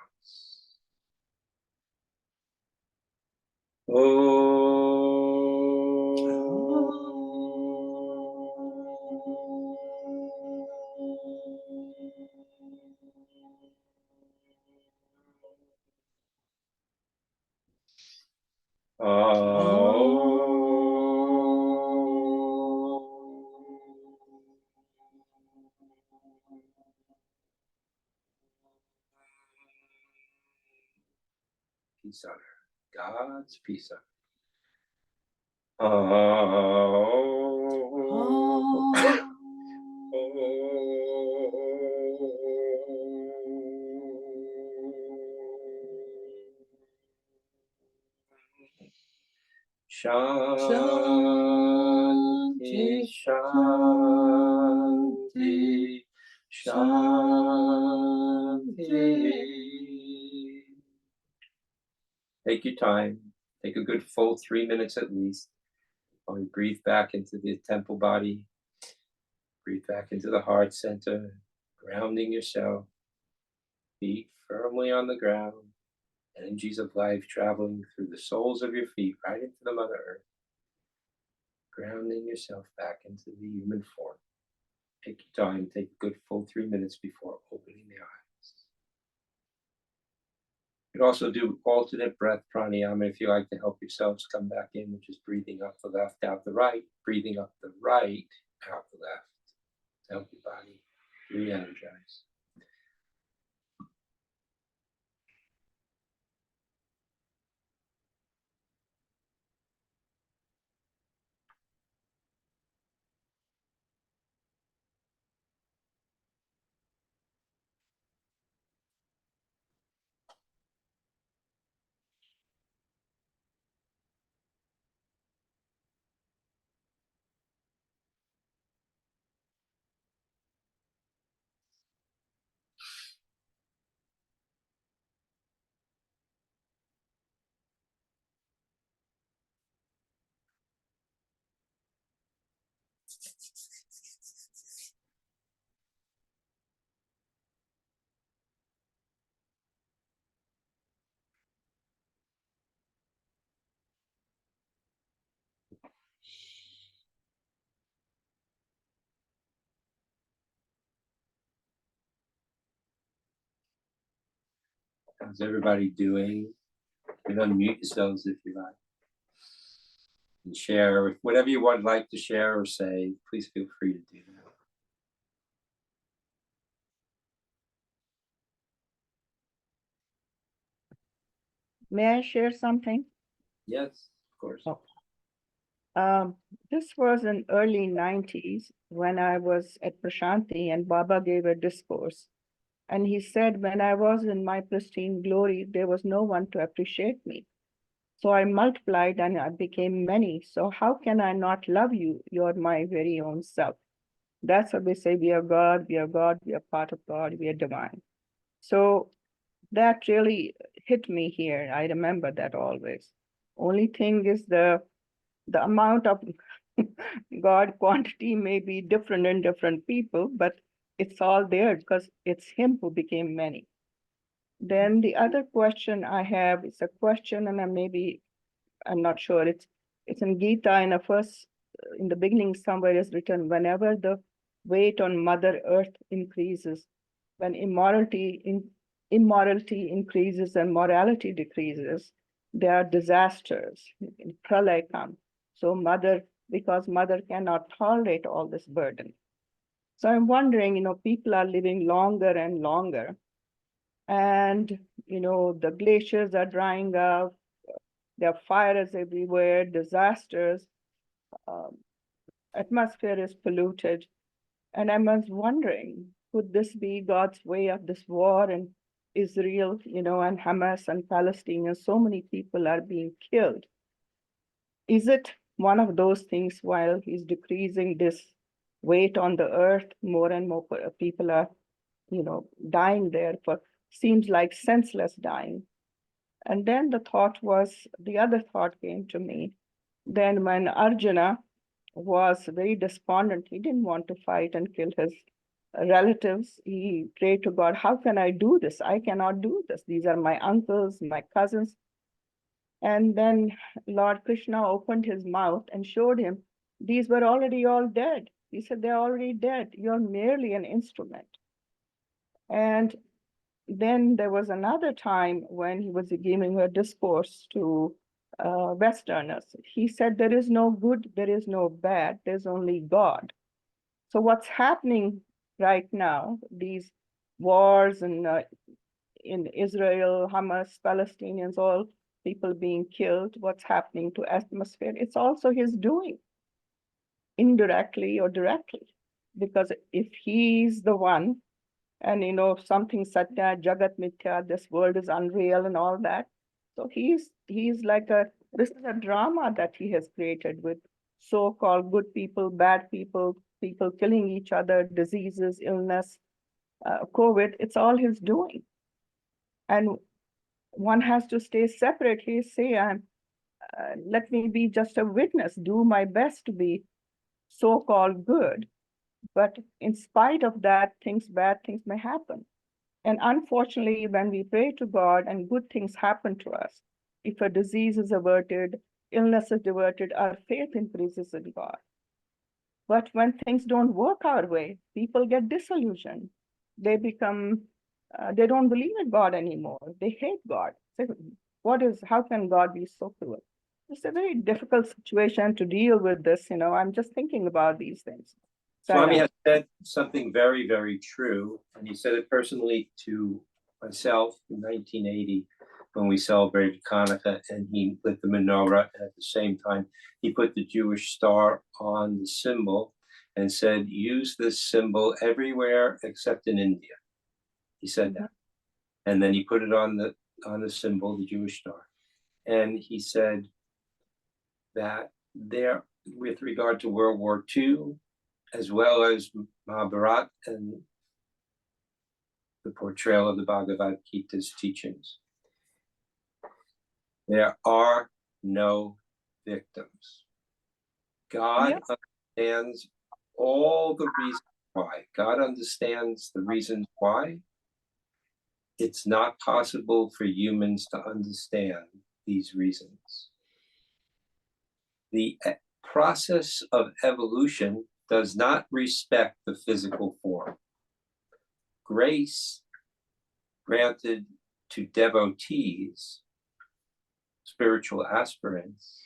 Peace on earth. God's peace on earth. Shanti, Shanti, Shanti. Take your time. Take a good full 3 minutes at least. While you breathe back into the temple body. Breathe back into the heart center, grounding yourself. Feet firmly on the ground. Energies of life traveling through the soles of your feet right into the Mother Earth. Grounding yourself back into the human form. Take your time, take a good full 3 minutes before opening the eyes. You can also do alternate breath pranayama if you like to help yourselves come back in, which is breathing up the left, out the right, breathing up the right, out the left, to help your body re-energize. How's everybody doing? You can unmute yourselves if you like. And share whatever you would like to share or say. Please feel free to do that. May I share something? Yes, of course. Oh. This was in early 90s when I was at Prashanti and Baba gave a discourse. And he said, when I was in my pristine glory, there was no one to appreciate me. So I multiplied and I became many. So how can I not love you? You're my very own self. That's what they say, we are God, we are God, we are part of God, we are divine. So that really hit me here. I remember that always. Only thing is the amount of God quantity may be different in different people, but it's all there because it's him who became many. Then the other question I have is a question, and I'm not sure. It's in Gita in in the beginning somewhere is written, whenever the weight on Mother Earth increases, when immorality increases and morality decreases, there are disasters. Pralay comes. So because mother cannot tolerate all this burden. So I'm wondering, people are living longer and longer. And, the glaciers are drying up. There are fires everywhere, disasters. Atmosphere is polluted. And I was wondering, could this be God's way of this war in Israel, and Hamas and Palestinians? So many people are being killed. Is it one of those things while he's decreasing this weight on the earth, more and more people are, dying there for seems like senseless dying. And then the other thought came to me. Then when Arjuna was very despondent, he didn't want to fight and kill his relatives. He prayed to God, how can I do this? I cannot do this. These are my uncles, my cousins. And then Lord Krishna opened his mouth and showed him, these were already all dead. He said, they're already dead. You're merely an instrument. And then there was another time when he was giving a discourse to Westerners. He said, there is no good, there is no bad, there's only God. So what's happening right now, these wars in Israel, Hamas, Palestinians, all people being killed, what's happening to atmosphere, it's also his doing, indirectly or directly. Because if he's the one, and something satya, jagat mithya, this world is unreal and all that. So he's like this is a drama that he has created with so-called good people, bad people, people killing each other, diseases, illness, COVID, it's all his doing. And one has to stay separately, say, let me be just a witness, do my best to be so-called good. But in spite of that, bad things may happen. And unfortunately, when we pray to God and good things happen to us, if a disease is averted, illness is averted, our faith increases in God. But when things don't work our way, people get disillusioned. They become, they don't believe in God anymore. They hate God. Say, how can God be so cruel? It's a very difficult situation to deal with this. I'm just thinking about these things. Swami has said something very, very true, and he said it personally to myself in 1980 when we celebrated Hanukkah, and he lit the menorah, and at the same time, he put the Jewish star on the symbol and said, use this symbol everywhere except in India. He said that. And then he put it on the symbol, the Jewish star. And he said that there, with regard to World War II, as well as Mahabharata and the portrayal of the Bhagavad Gita's teachings, there are no victims. God understands all the reasons why. God understands the reasons why. It's not possible for humans to understand these reasons. The process of evolution does not respect the physical form. Grace granted to devotees, spiritual aspirants,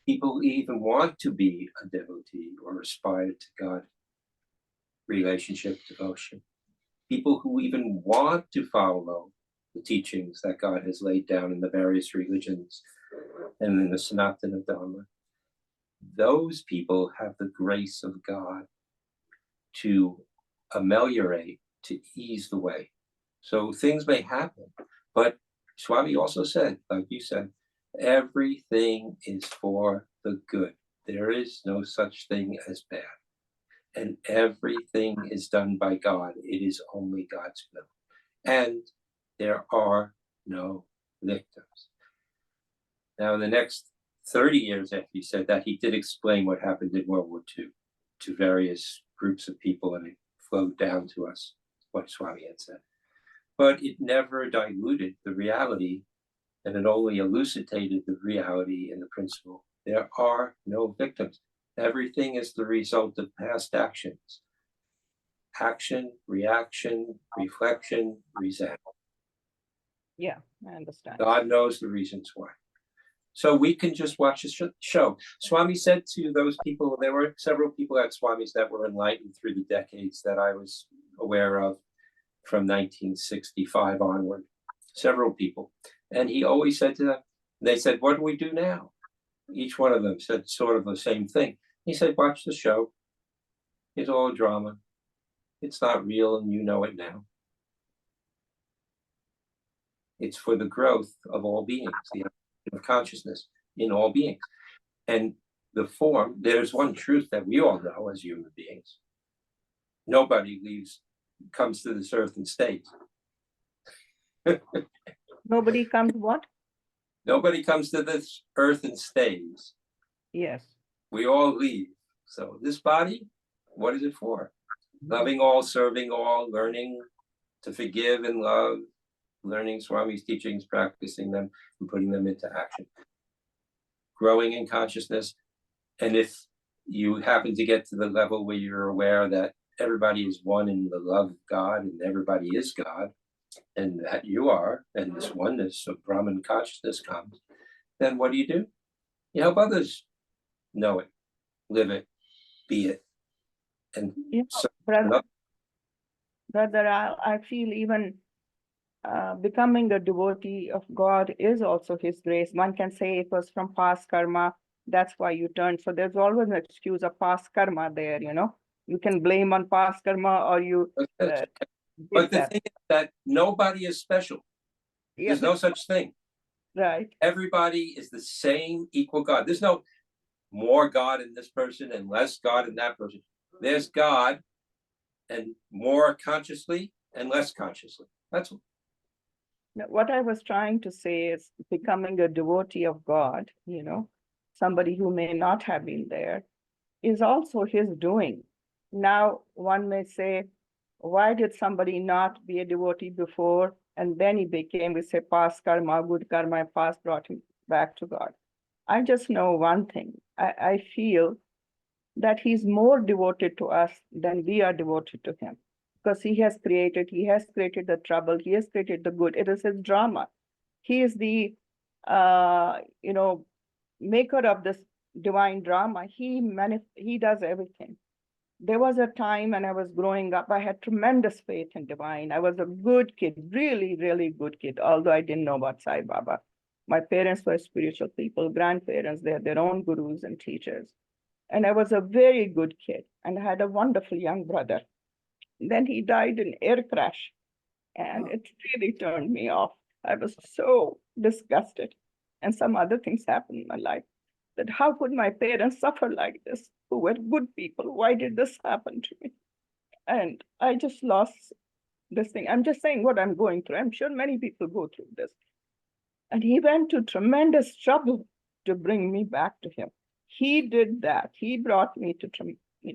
people who even want to be a devotee or aspire to God, relationship, devotion, people who even want to follow the teachings that God has laid down in the various religions and in the Sanatana Dharma. Those people have the grace of God to ameliorate, to ease the way. So things may happen, but Swami also said, like you said, everything is for the good. There is no such thing as bad. And everything is done by God. It is only God's will. And there are no victims. Now, in the next 30 years after he said that, he did explain what happened in World War II to various groups of people, and it flowed down to us what Swami had said. But it never diluted the reality, and it only elucidated the reality and the principle. There are no victims. Everything is the result of past actions. Action, reaction, reflection, resentment. Yeah, I understand. God knows the reasons why. So we can just watch the show. Swami said to those people, there were several people at Swami's that were enlightened through the decades that I was aware of from 1965 onward, several people. And he always said to them, they said, what do we do now? Each one of them said sort of the same thing. He said, watch the show. It's all drama. It's not real, and you know it now. It's for the growth of all beings, the of consciousness in all beings. And the form, there's one truth that we all know as human beings. Nobody comes to this earth and stays. Nobody comes what? Nobody comes to this earth and stays. Yes. We all leave. So this body, what is it for? Loving all, serving all, learning to forgive and love, learning Swami's teachings, practicing them, and putting them into action. Growing in consciousness. And if you happen to get to the level where you're aware that everybody is one in the love of God and everybody is God, and that you are, and this oneness of Brahman consciousness comes, then what do? You help others know it, live it, be it. And Yeah, so, brother, I feel even becoming a devotee of God is also His grace. One can say it was from past karma, that's why you turned. So there's always an excuse of past karma there, you know. You can blame on past karma, or you. but the thing is that nobody is special. There's no such thing. Right. Everybody is the same equal God. There's no more God in this person and less God in that person. There's God, and more consciously and less consciously. That's what I was trying to say is becoming a devotee of God, you know, somebody who may not have been there, is also His doing. Now, one may say, why did somebody not be a devotee before, and then he became, we say, past karma, good karma, and past brought him back to God? I just know one thing. I feel that He's more devoted to us than we are devoted to Him, because He has created the trouble, He has created the good. It is His drama. He is the, maker of this divine drama. He does everything. There was a time when I was growing up, I had tremendous faith in divine. I was a good kid, really, really good kid, although I didn't know about Sai Baba. My parents were spiritual people, grandparents, they had their own gurus and teachers. And I was a very good kid, and I had a wonderful young brother. Then he died in an air crash, and it really turned me off. I was so disgusted. And some other things happened in my life, that how could my parents suffer like this, who were good people? Why did this happen to me? And I just lost this thing. I'm just saying what I'm going through. I'm sure many people go through this. And he went to tremendous trouble to bring me back to him. He did that. He brought me to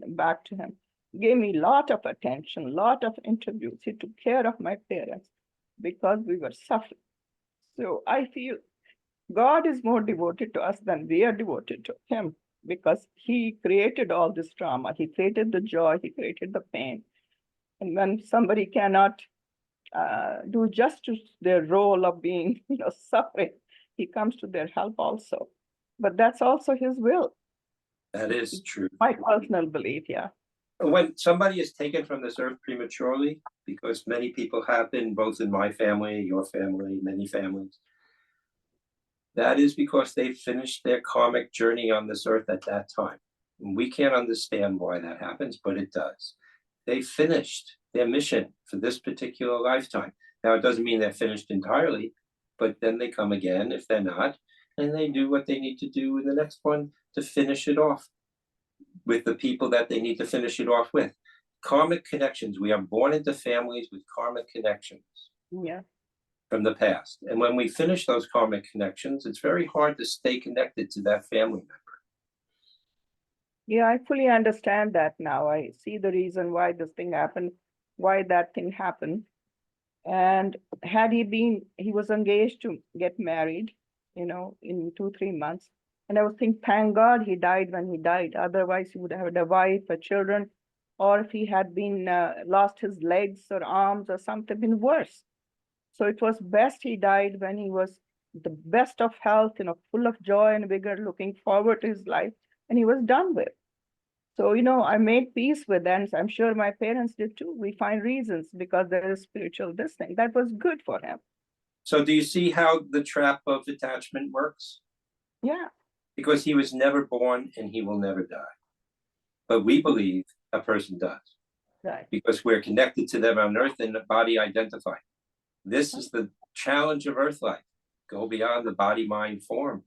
back to him, gave me a lot of attention, a lot of interviews. He took care of my parents because we were suffering. So I feel God is more devoted to us than we are devoted to Him, because He created all this drama. He created the joy, He created the pain. And when somebody cannot do justice to their role of being, suffering, He comes to their help also. But that's also His will. That is true. My personal belief, yeah. When somebody is taken from this earth prematurely, because many people have been, both in my family, your family, many families, that is because they finished their karmic journey on this earth at that time. And we can't understand why that happens, but it does. They finished their mission for this particular lifetime. Now, it doesn't mean they're finished entirely, but then they come again if they're not, and they do what they need to do in the next one to finish it off with the people that they need to finish it off with. Karmic connections. We are born into families with karmic connections. Yeah. From the past. And when we finish those karmic connections, it's very hard to stay connected to that family member. Yeah, I fully understand that now. I see the reason why this thing happened, why that thing happened. And had he was engaged to get married, in 2-3 months. And I was thinking, thank God he died when he died. Otherwise, he would have had a wife, a children, or if he had been lost his legs or arms or something, been worse. So it was best he died when he was the best of health, full of joy and vigor, looking forward to his life, and he was done with. So, I made peace with that, and I'm sure my parents did too. We find reasons because there is spiritual this thing. That was good for him. So do you see how the trap of attachment works? Yeah. Because he was never born and he will never die. But we believe a person does. Right. Because we're connected to them on earth and the body identified. This is the challenge of earth life. Go beyond the body, mind, form.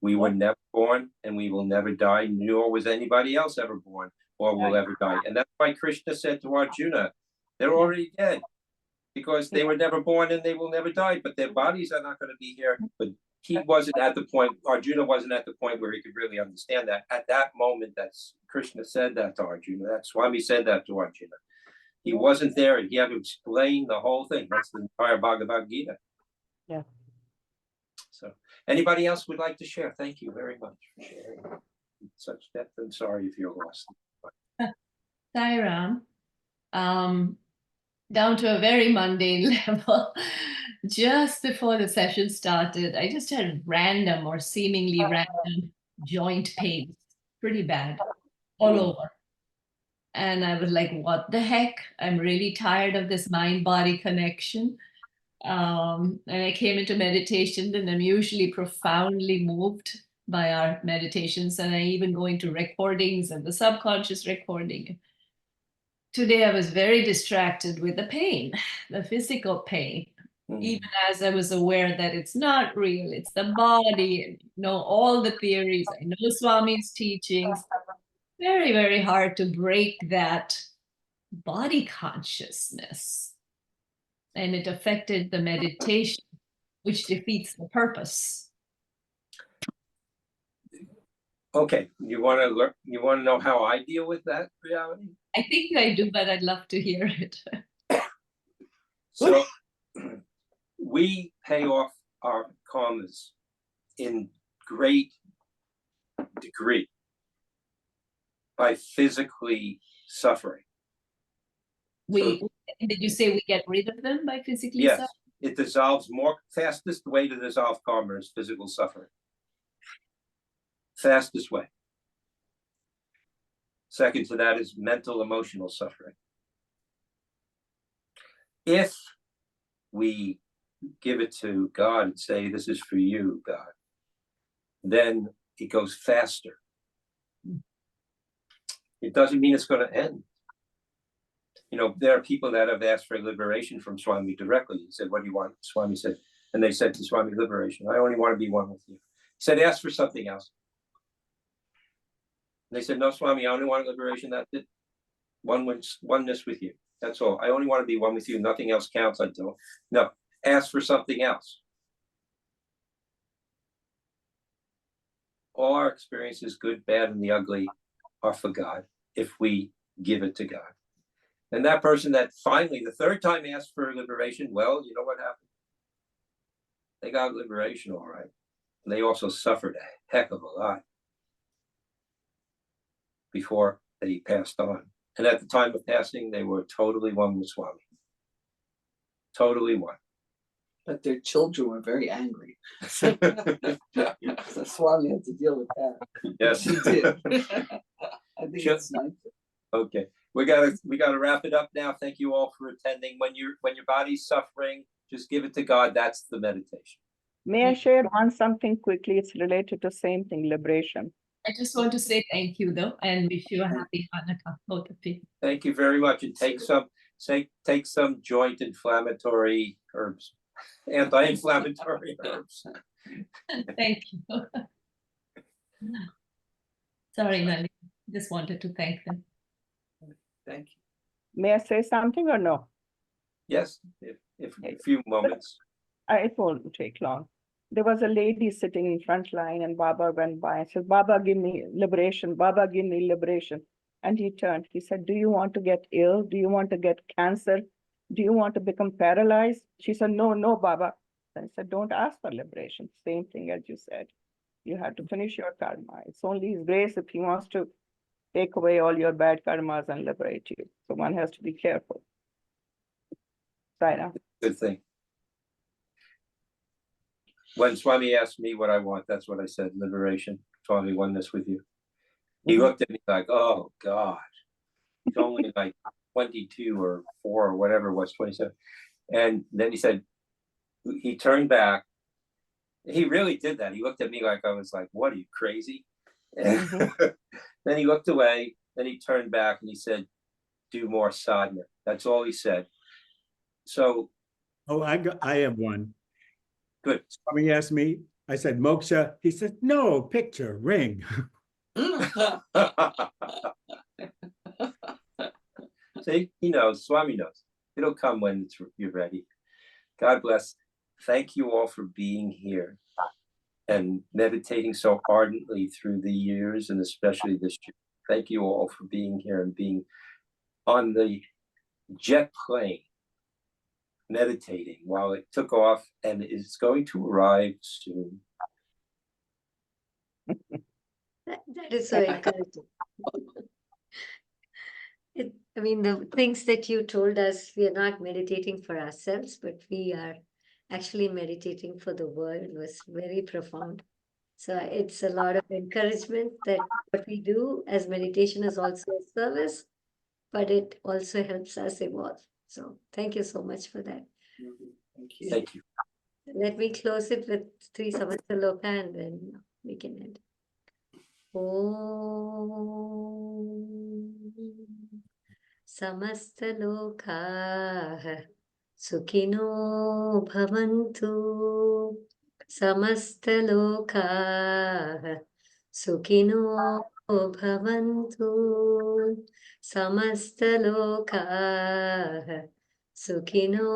We were never born and we will never die, nor was anybody else ever born or will ever die. And that's why Krishna said to Arjuna, they're already dead because they were never born and they will never die, but their bodies are not going to be here. But he wasn't at the point, Arjuna wasn't at the point where he could really understand that. At that moment, that's Krishna said that to Arjuna. That's Swami said that to Arjuna. He wasn't there and he had to explain the whole thing. That's the entire Bhagavad Gita. Yeah. So anybody else would like to share? Thank you very much for sharing such depth. I'm sorry if you're lost. Sairam, down to a very mundane level, just before the session started, I just had random or seemingly random joint pains, pretty bad, all over. And I was like, what the heck? I'm really tired of this mind-body connection. And I came into meditation, and I'm usually profoundly moved by our meditations. And I even go into recordings and the subconscious recording. Today, I was very distracted with the pain, the physical pain, even as I was aware that it's not real, it's the body, and all the theories. I know Swami's teachings. Very, very hard to break that body consciousness. And it affected the meditation, which defeats the purpose. Okay, you want to learn? You want to know how I deal with that reality? I think I do, but I'd love to hear it. So we pay off our karmas in great degree by physically suffering. Did you say we get rid of them by physically Yes, suffering? it dissolves more. Fastest way to dissolve karma is physical suffering. Fastest way. Second to that is mental, emotional suffering. If we give it to God and say, this is for you, God, then it goes faster. It doesn't mean it's going to end. There are people that have asked for liberation from Swami directly. He said, what do you want? Swami said, and they said to Swami, liberation. I only want to be one with you. He said, ask for something else. And they said, no, Swami, I only want liberation. That's it. Oneness with you. That's all. I only want to be one with you. Nothing else counts. I don't. No, ask for something else. All our experiences, good, bad, and the ugly, are for God if we give it to God. And that person that finally, the third time asked for liberation, well, you know what happened? They got liberation, all right. And they also suffered a heck of a lot before they passed on. And at the time of passing, they were totally one with Swami. Totally one. But their children were very angry. So Swami had to deal with that. Yes, He did. I think it's nice. Okay, we gotta wrap it up now. Thank you all for attending. When your body's suffering, just give it to God. That's the meditation. May I share something quickly? It's related to same thing, liberation. I just want to say thank you, though, and wish you a happy Hanukkah, both of you. Thank you very much. And take some joint inflammatory herbs, anti-inflammatory herbs. Thank you. Sorry, Nali. Just wanted to thank them. Thank you. May I say something or no? Yes, if a few moments. It won't take long. There was a lady sitting in front line and Baba went by and said, Baba, give me liberation. Baba, give me liberation. And he turned. He said, do you want to get ill? Do you want to get cancer? Do you want to become paralyzed? She said, no, Baba. I said, don't ask for liberation. Same thing as you said. You have to finish your karma. It's only his grace if he wants to take away all your bad karmas and liberate you. So one has to be careful. Right now. Good thing. when Swami asked me what I want, that's what I said, liberation, Swami, oneness with you. He looked at me like, oh God, he's only like 22 or 4 or whatever it was, 27. And then he said, he turned back. He really did that. He looked at me like I was like, what, are you crazy? Then he looked away, then he turned back and he said, do more sadhana. That's all he said. So. Oh, I have one. Good. Somebody asked me, I said, moksha. He said, no, picture, ring. See, he knows, Swami knows. It'll come when you're ready. God bless. Thank you all for being here and meditating so ardently through the years, and especially this year. Thank you all for being here and being on the jet plane, meditating while it took off and is going to arrive soon. That is so encouraging. I mean, the things that you told us, we are not meditating for ourselves, but we are actually meditating for the world, was very profound. So it's a lot of encouragement that what we do as meditation is also a service, but it also helps us evolve. So thank you so much for that. Thank you. Thank you. Let me close it with 3 Samastaloka and then we can end. Om Samastaloka Sukhino Bhavantu. Samastaloka Sukhino Bhavantu. Samastaloka Sukhino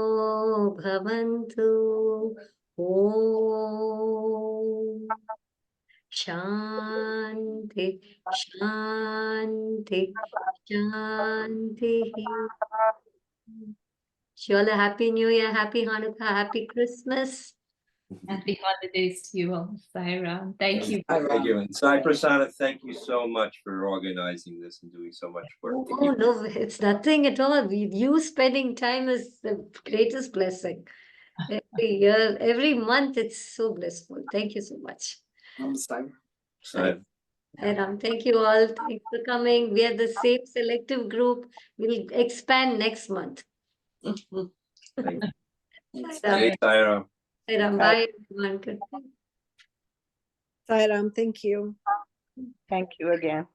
Bhavantu. Om Shanti, Shanti, Shanti. Sure, Happy New Year, Happy Hanukkah, Happy Christmas. Happy holidays to you all, Sairam. Thank you. Thank you. And Sai Prasanna, thank you so much for organizing this and doing so much work. Oh, no, it's nothing at all. You spending time is the greatest blessing. Every year, every month, it's so blissful. Thank you so much. Sai. And thank you all. Thanks for coming. We are the same selective group. We'll expand next month. Thank you. Sairam. Sairam. Sairam. Bye, everyone. Good night. Sairam, thank you. Thank you again.